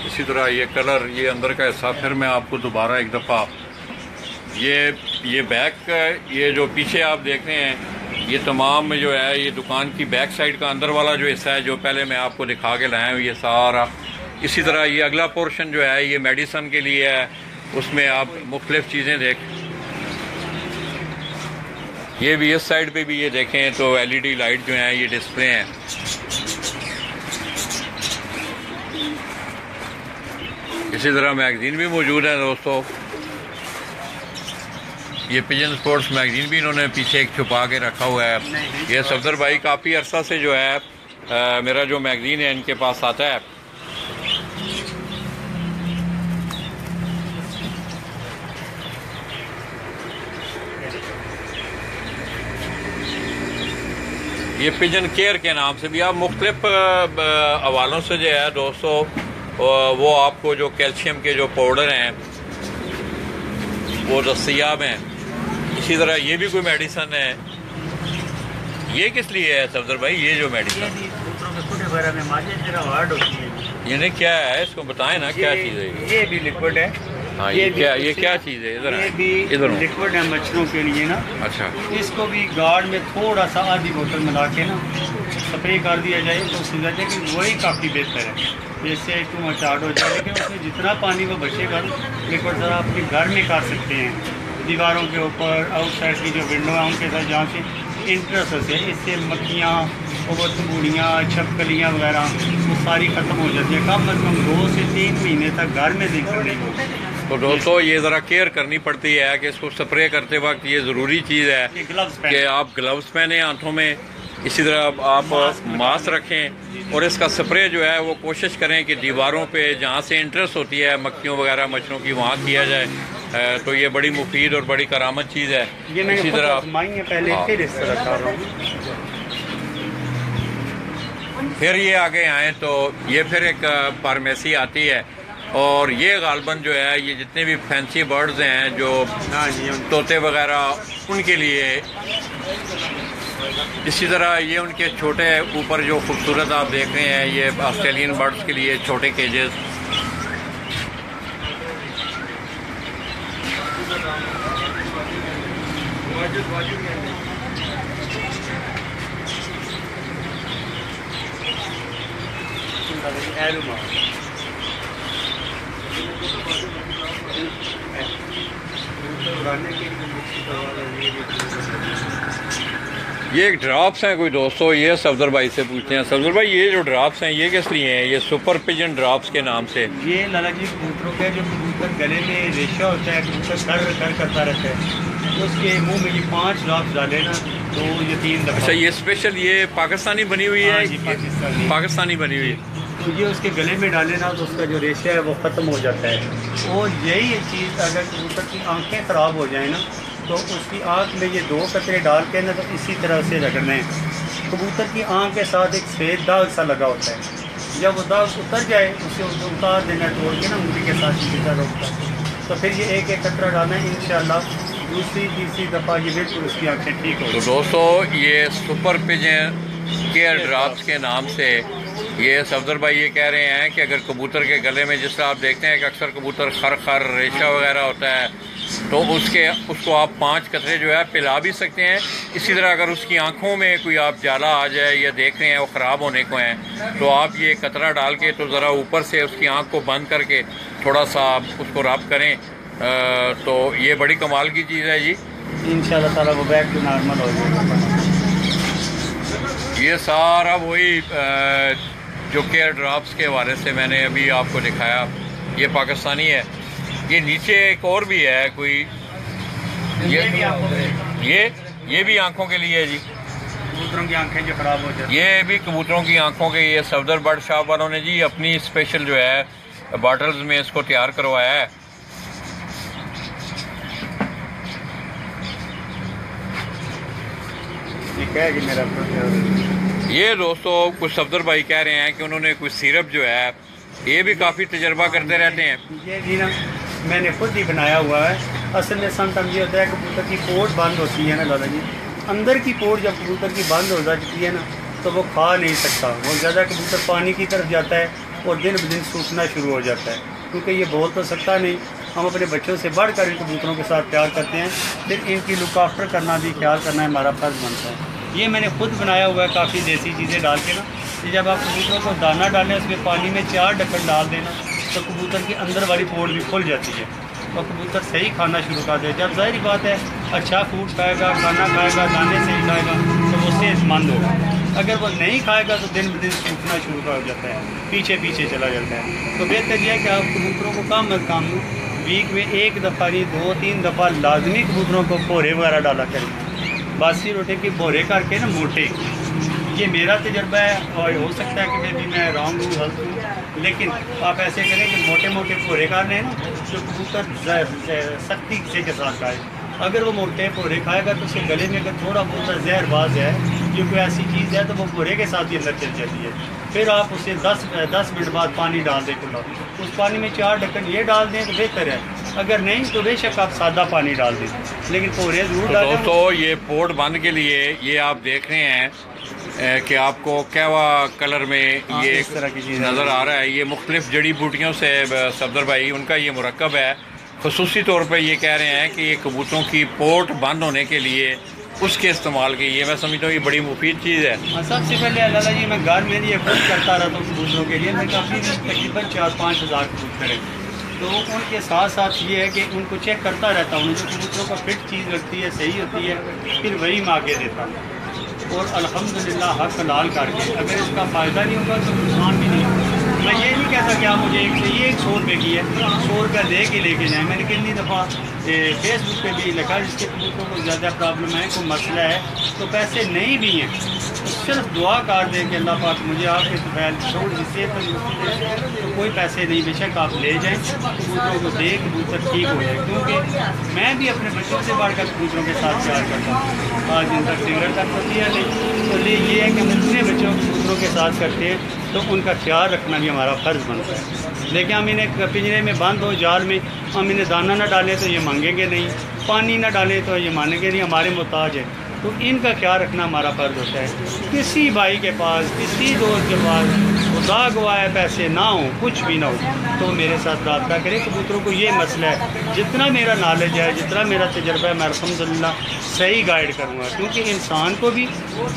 A: इसी तरह ये कलर, ये अंदर का हिस्सा फिर मैं आपको दोबारा एक दफ़ा ये बैक, ये जो पीछे आप देख रहे हैं ये तमाम जो है ये दुकान की बैक साइड का अंदर वाला जो हिस्सा है जो पहले मैं आपको दिखा के लाया हूँ ये सारा। इसी तरह ये अगला पोर्शन जो है ये मेडिसन के लिए है, उसमें आप मुख्तलिफ चीज़ें देख, ये भी इस साइड पे भी ये देखें तो LED लाइट जो है ये डिस्प्ले हैं। इसी तरह मैगजीन भी मौजूद है दोस्तों। ये पिजन स्पोर्ट्स मैगजीन भी इन्होंने पीछे एक छुपा के रखा हुआ है। ये सफदर भाई काफ़ी अरसा से जो है मेरा जो मैगजीन है इनके पास आता है। ये पिजन केयर के नाम से भी आप मुख्तलिफ हवालों से जो है दोस्तों वो आपको जो कैल्शियम के जो पाउडर हैं वो दस्तयाब हैं। इसी तरह ये भी कोई मेडिसन है, ये किस लिए है सफदर भाई, ये जो मेडिसिन?
C: कबूतरों के खुद वगैरह में माजे जरा हार्ड होती है।
A: ये क्या है, इसको बताएं ना, क्या चीज़ है
C: ये भी लिक्विड है।
A: हाँ, ये क्या चीज़ है? इधर
C: ये भी
A: इधर
C: लिक्विड है मच्छरों के लिए ना।
A: अच्छा,
C: इसको भी गार्ड में थोड़ा सा आधी बोतल मिला के ना स्प्रे कर दिया जाए तो समझा जाए कि वही काफ़ी बेहतर है। जैसे टू मच हार्ड हो जाए, लेकिन उसमें जितना पानी वो बचेगा लिक्विड ज़रा अपने घर में कर सकते हैं, दीवारों के ऊपर, आउटसाइड की जो विंडो है उनके साथ, जहाँ से इंटरेस्ट होते हैं। इससे मक्खियाँ और तंबूड़ियाँ, छपकलियाँ वगैरह वो सारी ख़त्म हो जाती है। कम अज़ कम 2 से 3 महीने तक घर में दिक्कत नहीं होती।
A: तो दोस्तों ये ज़रा केयर करनी पड़ती है कि इसको स्प्रे करते वक्त ये ज़रूरी चीज़ है कि आप ग्लव्स पहने हाथों में, इसी तरह आप मास्क रखें और इसका स्प्रे जो है वो कोशिश करें कि दीवारों पे जहाँ से इंटरेस्ट होती है मक्खियों वगैरह मच्छरों की वहाँ किया जाए। तो ये बड़ी मुफीद और बड़ी करामत चीज़ है। इसी तरह फिर ये आगे आएँ तो ये फिर एक फार्मेसी आती है और ये गालबन जो है ये जितने भी फैंसी बर्ड्स हैं जो तोते वगैरह उनके लिए, इसी तरह ये उनके छोटे ऊपर जो खूबसूरत आप देख रहे हैं ये ऑस्ट्रेलियन बर्ड्स के लिए छोटे केजेस। ये एक ड्रॉप्स हैं कोई दोस्तों, ये सफदर भाई से पूछते हैं। सफदर भाई ये जो ड्रॉप्स हैं ये किस लिए हैं? ये सुपर पिजन ड्रॉप्स के नाम से।
C: ये लाला जी कबूतरों का जो कबूतर गले में रेशा होता है, कबूतर कर करता रहता है, तो उसके मुंह में ये 5 ड्रॉप्स डाले ना 2 या 3 दफा।
A: अच्छा, ये स्पेशल ये पाकिस्तानी बनी हुई है? पाकिस्तानी बनी हुई है।
C: तो ये उसके गले में डाले ना तो उसका जो रेशा है वो ख़त्म हो जाता है। और यही चीज़ अगर कबूतर की आँखें ख़राब हो जाए ना तो उसकी आँख में ये 2 कतरे डाल के ना तो इसी तरह से रगड़ना है। कबूतर की आँख के साथ एक सफ़ेद दाग सा लगा होता है, जब वो दाग उतर जाए उसे उतार देना तोड़ के ना उंगली के साथ इसी तरह रोकता है। तो फिर ये एक कतरा डालना है, इंशाल्लाह दूसरी तीसरी दफ़ा ये बिल्कुल उसकी आँखें ठीक हो।
A: तो दोस्तों ये सुपर पिजन केयर ड्रॉप्स के नाम से ये सफदर भाई ये कह रहे हैं कि अगर कबूतर के गले में, जिस तरह आप देखते हैं कि अक्सर कबूतर खर रेशा वगैरह होता है, तो उसको आप 5 कतरे जो है पिला भी सकते हैं। इसी तरह अगर उसकी आंखों में कोई आप जाला आ जाए या देख रहे हैं वो ख़राब होने को हैं तो आप ये कतरा डाल के तो ज़रा ऊपर से उसकी आंख को बंद करके थोड़ा सा आप उसको रब करें तो ये बड़ी कमाल की चीज़ है जी।
C: इंशाल्लाह ताला वो बैक टू नॉर्मल हो जाएगा।
A: ये सारा वही जो केयर ड्रॉप्स के हवाले से मैंने अभी आपको दिखाया, ये पाकिस्तानी है। ये नीचे एक और भी है कोई, ये भी आंखों के लिए है जी,
C: कबूतरों की आंखें जो ख़राब हो जाती
A: ये भी कबूतरों की आंखों के। ये सफदर बर्ड शॉप वालों ने जी अपनी स्पेशल जो है बॉटल्स में इसको तैयार करवाया है। ये दोस्तों कुछ सफदर भाई कह रहे हैं कि उन्होंने कुछ सिरप जो है ये भी काफ़ी तजर्बा करते रहते हैं।
C: ये भी ना मैंने खुद ही बनाया हुआ है। असल में समटाइम ये होता है कबूतर की पोर्ट बंद होती है ना लाला जी, अंदर की पोर्ट जब कबूतर की बंद हो जाती है ना तो वो खा नहीं सकता, वो ज़्यादा कबूतर पानी की तरफ जाता है और दिन ब दिन सूखना शुरू हो जाता है, क्योंकि ये बोल तो सकता नहीं। हम अपने बच्चों से बढ़कर इन कबूतरों के साथ प्यार करते हैं, फिर इनकी लुक आफ्टर करना भी, ख्याल करना हमारा फ़र्ज़ बनता है। ये मैंने खुद बनाया हुआ है काफ़ी देसी चीज़ें डाल के ना, कि जब आप कबूतरों को दाना डालें उसमें पानी में 4 ढक्कन डाल देना तो कबूतर की अंदर वाली पोर्ट भी खुल जाती है और कबूतर सही खाना शुरू कर दे। जब ज़ाहिर बात है अच्छा फूड खाएगा, खाना खाएगा, दाने से ही खाएगा तो वो सेहतमंद होगा। अगर वो नहीं खाएगा तो दिन ब दिन सूखना शुरू हो जाता है, पीछे पीछे चला जाता है। तो बेहतर यह है कि आप कबूतरों को कम अज़ कम वीक में 1 दफ़ा नहीं 2-3 दफ़ा लाजमी कबूतरों को भोरे वगैरह डाला करें, बासी रोटी की भोरे करके ना मोटे। ये मेरा तजर्बा है और हो सकता है कि मैं भी मैं रॉन्ग हूँ, गलत हूँ, लेकिन आप ऐसे करें कि मोटे मोटे भोरे कर लें ना जो कबूतर सख्ती से के साथ खाए। अगर वो मोटे भोरे खाएगा तो उसके गले में अगर थोड़ा बहुत जहरबाज है जो कोई ऐसी चीज़ है तो वो भोरे के साथ ही अंदर चल जाती है। फिर आप उसे 10 मिनट बाद पानी डाल दें खुला, उस पानी में 4 ढक्कन ये डाल दें तो बेहतर है। अगर नहीं तो बेशक आप सादा पानी डाल दें, लेकिन पोरे ज़रूर डालें।
A: दोस्तों ये पोर्ट बंद के लिए ये आप देख रहे हैं कि आपको कहवा कलर में ये
C: इस तरह की चीज़
A: नज़र आ रहा है। ये मुख्तलिफ जड़ी बूटियों से सफदर भाई उनका ये मुरक्कब है। खुसूसी तौर पर ये कह रहे हैं कि ये कबूतरों की पोर्ट बंद होने के लिए उसके इस्तेमाल की, ये मैं समझता हूँ ये बड़ी मुफीद चीज़ है।
C: सबसे पहले लाला जी मैं घर में ये खुद करता रहता हूँ कबूतरों के लिए। मैं काफ़ी तकरीबन 4-5 हज़ार कबूतर हैं, तो उनके साथ साथ ये है कि उनको चेक करता रहता हूँ। जो कबूतरों को फिट चीज़ लगती है, सही होती है, फिर वही मैं आगे देता हूँ। और अल्हम्दुलिल्लाह हक हलाल करके अगर इसका फ़ायदा नहीं होगा तो नुकसान भी नहीं होगा। मैं ये नहीं कहता कि आप मुझे एक चाहिए 100 रुपये की है, 100 रुपया दे के लेके जाएँ। मैंने कितनी दफ़ा फेसबुक पे भी लिखा जिसके कबूतरों को ज़्यादा प्रॉब्लम है, कोई मसला है, तो पैसे नहीं भी हैं तो सिर्फ दुआ कर दें कि अल्लाह पाक मुझे आपके तफैल छोड़ जिससे तो कोई पैसे नहीं, बेशक आप ले जाएँ, कबूतरों को दे, कबूतर ठीक हो जाए। क्योंकि मैं भी अपने बच्चों से बढ़कर कबूतरों के साथ प्यार करता हूँ। आज दिन तक सिगरेट तक होती है नहीं, तो ये है कि हम अपने बच्चों को कबूतरों के साथ करते हैं तो उनका ख्याल रखना भी हमारा फ़र्ज़ बनता है। लेकिन हम इन्हें पिंजरे में बंद हो, जाल में, हम इन्हें दाना ना डालें तो ये मांगेंगे नहीं, पानी ना डालें तो ये मानेंगे नहीं, हमारे मोहताज है। तो इनका ख्याल रखना हमारा फ़र्ज़ होता है। किसी भाई के पास, किसी दोस्त के पास खुदा गवाह पैसे ना हो, कुछ भी ना हो, तो मेरे साथ रब्ता करें। कबूतरों को ये मसला है, जितना मेरा नॉलेज है, जितना मेरा तजर्बा है, मैं अल्हम्दुलिल्लाह सही गाइड करूँगा। क्योंकि इंसान को भी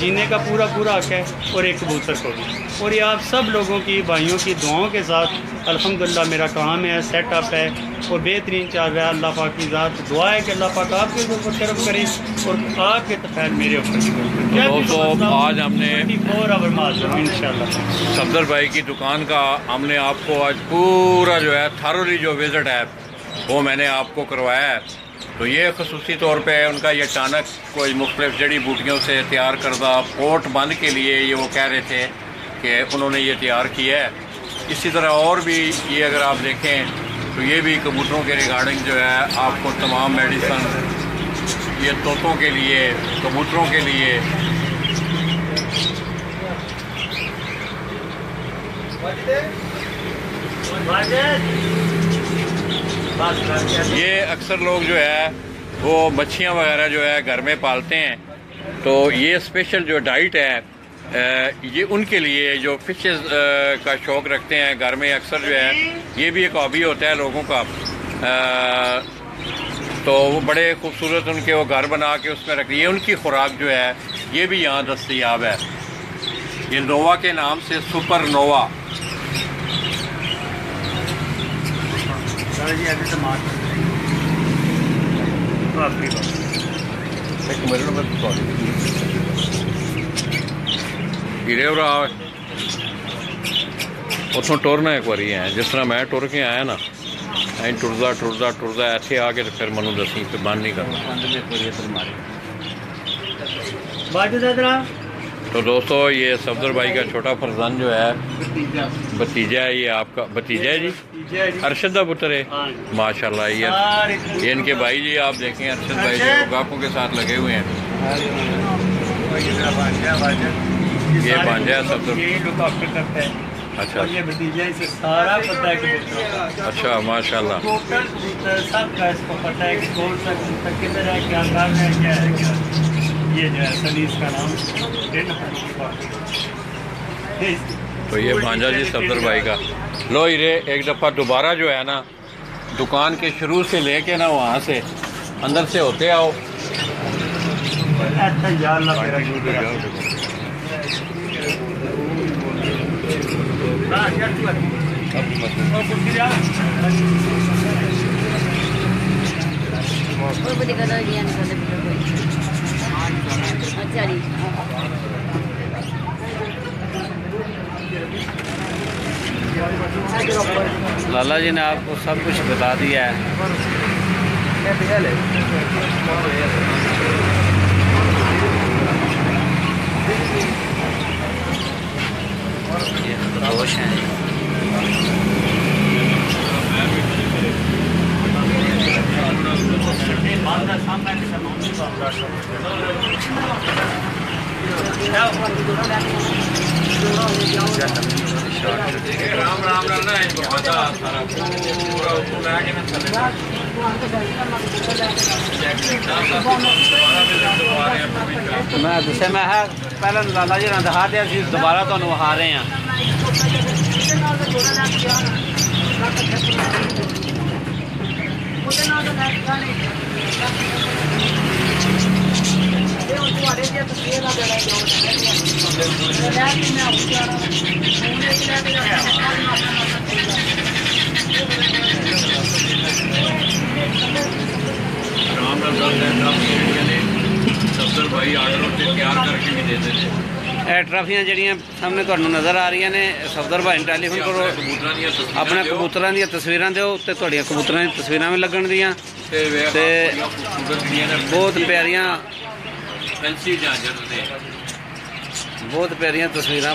C: जीने का पूरा हक है और एक कबूतर को भी। और ये आप सब लोगों की, भाइयों की दुआओं के साथ अल्हम्दुलिल्लाह मेरा काम है, सेटअप है और बेहतरीन चल रहा है। अल्लाह पाक की ज़ात दुआ है कि अल्लाह पाक आपके ऊपर करम करे और आपके तफैल मेरे ऊपर भी।
A: दोस्तों आज हमने
C: इंशाल्लाह
A: सफदर भाई की दुकान का हमने आपको आज पूरा जो है थारोली जो विज़िट है वो मैंने आपको करवाया है। तो ये खसूसी तौर पे उनका ये अचानक कोई मुख्तलिफ जड़ी बूटियों से तैयार करदा पोर्ट बंद के लिए ये वो कह रहे थे कि उन्होंने ये तैयार किया है। इसी तरह और भी ये अगर आप देखें तो ये भी कबूतरों के रिगार्डिंग जो है आपको तमाम मेडिसन, ये तोतों के लिए, कबूतरों के लिए, ये अक्सर लोग जो है वो मच्छियाँ वगैरह जो है घर में पालते हैं। तो ये स्पेशल जो डाइट है ये उनके लिए जो फिशेस का शौक़ रखते हैं घर में, अक्सर जो है ये भी एक हॉबी होता है लोगों का। तो वो बड़े खूबसूरत उनके वो घर बना के उसमें रख, ये उनकी खुराक जो है ये भी यहाँ दस्तयाब है। ये नोवा के नाम से सुपर नोवा। गिरे उतों टुरना एक बारी है जिस तरह मैं टुर के आया ना, टुरदा टुरदा टुरदा इतने आके तो फिर मनु दसी तो बंद नहीं करना। तो दोस्तों ये सफदर भाई का छोटा फरजंद जो है भतीजा है, ये आपका भतीजा है जी, अरशद का पुत्र है माशाल्लाह। ये इनके भाई जी आप देखें, अरशद भाई जो गाकों के साथ लगे हुए हैं। ये भांजा है सफदर। अच्छा,
C: ये भतीजा इसे सारा पता है कि
A: अच्छा माशाल्लाह
C: सब का इसको पता है कि कौन सा किधर है, क्या काम है, क्या है क्या। ये जो है सलीस का नाम।
A: तो ये भांजा जी सफदर भाई का। लो हीरे एक दफ़ा दोबारा जो है ना दुकान के शुरू से लेके ना वहाँ से अंदर से होते आओ।
D: लाला जी ने आपको सब कुछ बता दिया है। ये खरगोश हैं।
A: राम राम रहना है बफादा सारा पूरा उसको लैके ना चले
D: मैं दस्या मैं पहले लाला जी ने दिखा दिया दोबारा तुहानू विखा रहे हैं।
A: सफदर भाई आर्डर से तैयार करके भी देते हैं।
D: ट्राफियां जड़ियाँ सामने तुहानू नज़र आ रही ने सफदर भाई ने टैलीफोन करो अपने कबूतरों दी तस्वीरां दिओ ते तुहाड़ियां कबूतरां दी तस्वीरां भी लगन दियां ते बहुत प्यारियां
A: फैंसी झांझर ने
D: बहुत प्यारियां तस्वीरां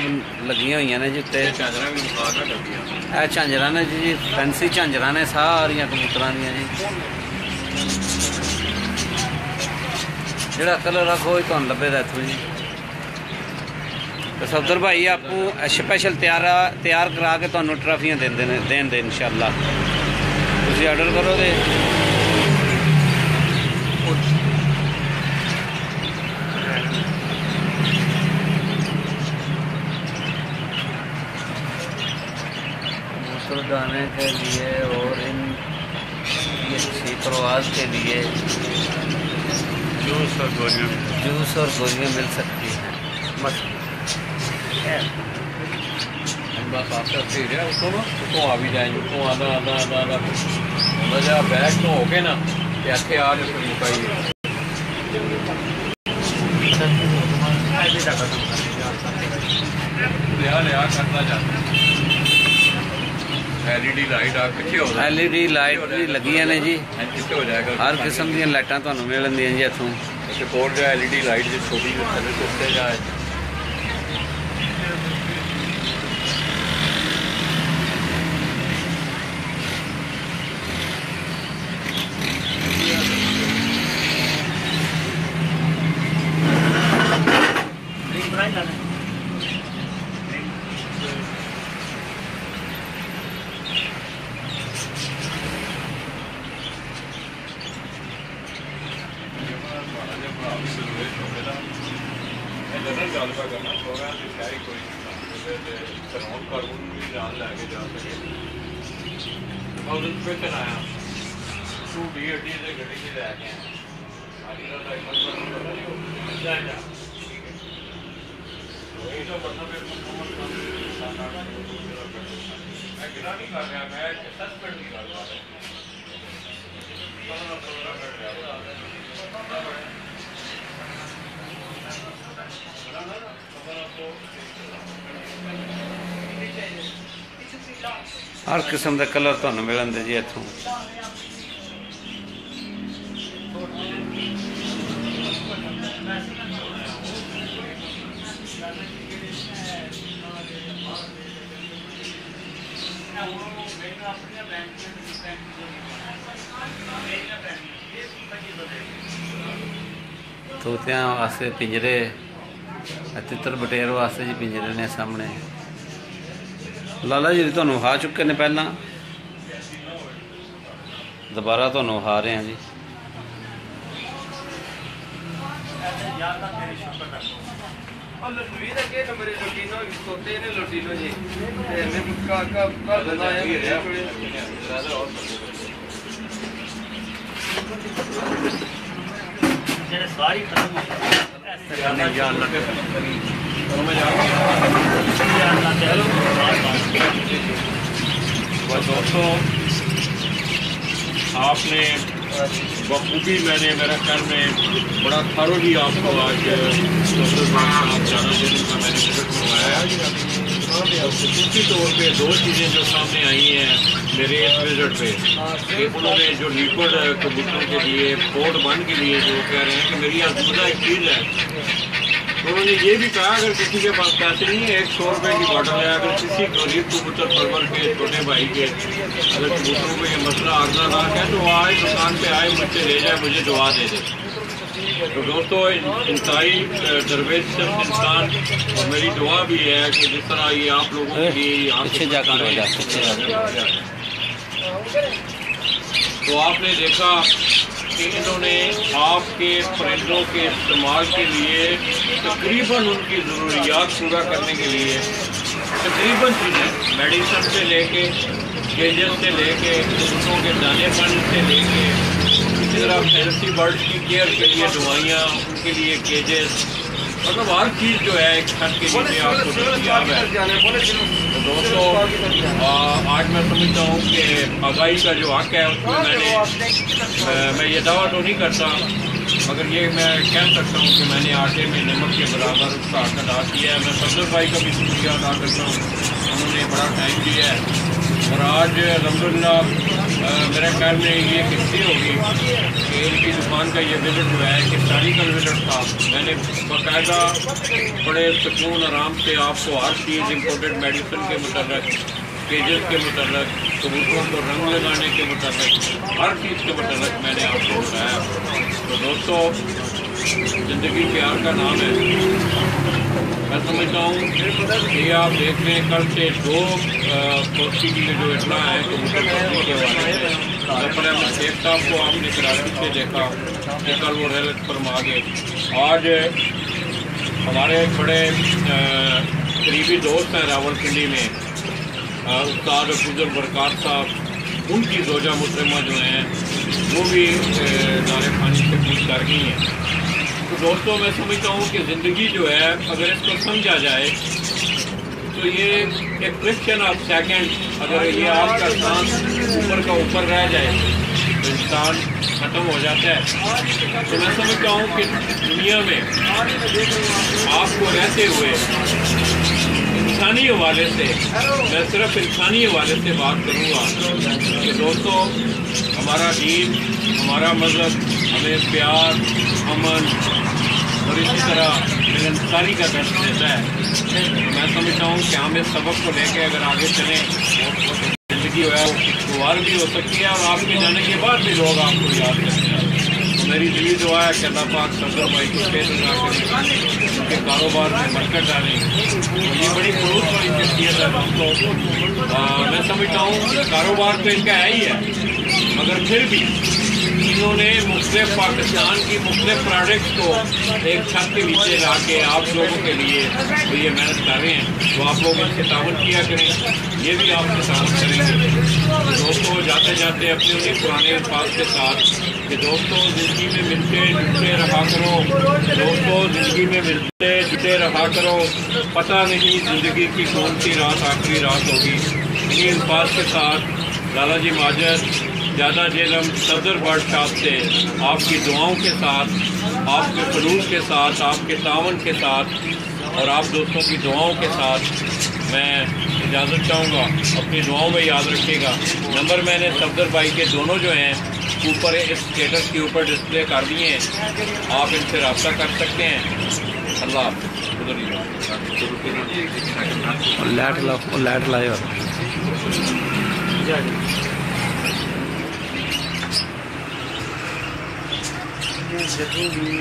D: लगियां हुई ने जी उत्ते
A: झांझरां भी मुकाबला डबियां
D: ਇਹ ਝਾਂਜਰਾਂ ਨੇ जी फैंसी ਝਾਂਜਰਾਂ ने सारियां कबूतरां दियां जी ਜਿਹੜਾ कलर रखो ही तुहानू लभेगा इत्थों जी। तो सफदर भाई आपको स्पैशल तैयार करा के तुहानू ट्राफियां देन दे इंशाअल्लाह तुसीं आर्डर करो दे दाने के लिए और इन अच्छी प्रवास के लिए जूस और गोलियाँ मिल सकती हैं बस
A: बस आपका फिर है उसको ना उसको आ भी जाएंगे उसको आधा आधा आधा आधा मजा बैग तो हो गए ना ऐसे आ जाए मुकाइए लिया करता जाता LED लाइट आ पीछे हो
D: LED लाइट भी लगी ने जी
A: कितने हो जाएगा
D: हर किस्म दी लाइटां तुहानू मिल लंदियां जी इत्थों
A: सपोर्ट जो LED लाइट जो छोटी जो थले तो उससे जाए करना थोड़ा शहरी कोई कानून कानून भी जान लैके जा सके उस स्पेशल आया 2D से गड्डी से लैके वही तो मतलब मैं गिरा नहीं कर रहा मैं सस्पेंड नहीं कर रहा
D: हर किस्म के कलर तुहानू मिलते जी इत्थों तोतियां वास्ते पिंजरे तितर बटेर वास्ते जी पिंजरे ने सामने लाला जी तुहानू विखा चुके ने पहला दोबारा तुहानू विखा रहे हैं जी
C: सारी खत्म
A: दोस्तों आपने बखूबी मैंने मेरा ख्याल में बड़ा थारोली आपको आज आप जाना देने का मैंने विजिट करवाया है। खसूसी तौर पे दो चीज़ें जो सामने आई हैं मेरे इस विजिट पे कि उन्होंने जो लिक्विड कबूतरों के लिए पोर्ट वन के लिए जो कह रहे हैं कि मेरी आजमदा एक चीज़ है तो उन्होंने ये भी कहा अगर किसी के पास पैसे नहीं है 100 रुपये की बॉटल है अगर किसी गरीब कबूतर परवर के छोटे भाई के अगर कबूतरों को ये मसला आर्दानाक है तो वो आए दुकान पे आए मुझसे ले जाए मुझे दुआ दे दे तो दोस्तों इंतहाई दरवेश इंसान और मेरी दुआ भी है कि जिस तरह ये आप लोगों की
D: पीछे जाकर हो जा, पीछे
A: तो आपने देखा कि इन्होंने आपके परिंदों के इस्तेमाल के लिए तकरीबन उनकी ज़रूरियात पूरा करने के लिए तकरीबन चीज़ें मेडिसिन से लेके केजेस से लेके उनों के दाने पानी से लेके इसी तरह फैंसी बर्ड्स की केयर के लिए दवाइयाँ, उनके लिए केजेस, मतलब हर चीज़ जो है एक छत के नीचे आपको दस्तियाब है। तो दोस्तों आज मैं समझता हूँ कि आगाही का जो हक है उसमें मैं ये दावा तो नहीं करता, मगर ये मैं कह सकता हूँ कि मैंने आटे में नमक के बराबर उसका हक अदा किया है। मैं सफदर भाई का भी शुक्रिया अदा करता हूँ, उन्होंने बड़ा टाइम दिया है। और आज अल्हम्दुलिल्लाह मेरे ख्याल में ये किस्ती होगी कि इनकी दुकान का ये विजिट हुआ है कि हिस्टोरिकल विजिट था। मैंने बाकायदा बड़े सुकून आराम से आपको हर चीज़ इम्पोर्टेड मेडिसिन के मुतल्लिक़, केजेस के मुतल्लिक़, कबूतरों को रंग लगाने के मुतल्लिक़, हर चीज़ के मुतल्लिक़ मैंने आपको बताया। तो दोस्तों ज़िंदगी प्यार का नाम है। मैं समझता हूँ कि आप देख रहे हैं कल से 2 कोर्सी की जो इतना है कबूतर के हवाले से। पहले मैं शेख साहब को आपने कराची से देखा कि कल वो रेल फरमा गए। आज हमारे बड़े करीबी दोस्त हैं रावलपिंडी में, उस्ताद अफजल बरकत साहब, उनकी जोजा मुहतरमा जो हैं वो भी नारे पानी से पूछ कर गई हैं। तो दोस्तों मैं समझता हूँ कि ज़िंदगी जो है अगर इसको समझा जाए तो ये एक फ्रिक्शन ऑफ सेकंड, अगर ये आपका सांस ऊपर का ऊपर रह जाए तो इंसान ख़त्म हो जाता है। तो मैं समझता हूँ कि दुनिया में आपको रहते हुए इंसानी हवाले से, मैं सिर्फ इंसानी हवाले से बात करूँगा कि दोस्तों हमारा दीन, हमारा मज़हब हमें प्यार, अमन और इसी तरह मिलनसारी का दर्ज देता है। मैं समझता हूँ कि हम इस सबक को लेकर अगर आगे चलें तो ज़िंदगी जो है वो खुशगवार भी हो सकती है और आपके जाने के बाद भी लोग आपको याद करते हैं। तो मेरी दिली दुआ है कि अल्लाह पाक सफदर भाई को खेत उगा करें, उनके कारोबार में बरकत डालें। ये बड़ी खलूस वाली शख्सियत है दोस्तों। मैं समझता हूँ कारोबार तो इनका है ही है, मगर फिर भी इन्होंने मुख्तलिफ पाकिस्तान की मुख्तलिफ प्रोडक्ट्स को एक छत के नीचे ला के आप लोगों के लिए तो ये मेहनत कर रहे हैं। तो आप लोग इनसे ताउन किया करें, ये भी आपसे ताउन करेंगे। तो दोस्तों जाते जाते अपने उन्हीं पुराने अल्फाज के साथ कि दोस्तों ज़िंदगी में मिलते जुलते रहा करो, दोस्तों ज़िंदगी में मिलते जुलते रहा करो, पता नहीं ज़िंदगी की कौन सी रात आखिरी रात होगी। इन्हीं अल्फाज के साथ लाला जी माजर, ज़्यादा जेलम, सफदर बर्ड शॉप से आपकी दुआओं के साथ, आपके खलूस के साथ, आपके तावन के साथ और आप दोस्तों की दुआओं के साथ मैं इजाज़त चाहूँगा। अपनी दुआओं में याद रखिएगा। नंबर मैंने सफदर भाई के दोनों जो हैं ऊपर इस स्टेटस के ऊपर डिस्प्ले कर दिए हैं, आप इनसे रब्ता कर सकते हैं। अल्लाह
D: लाइट लाए
C: जरूरी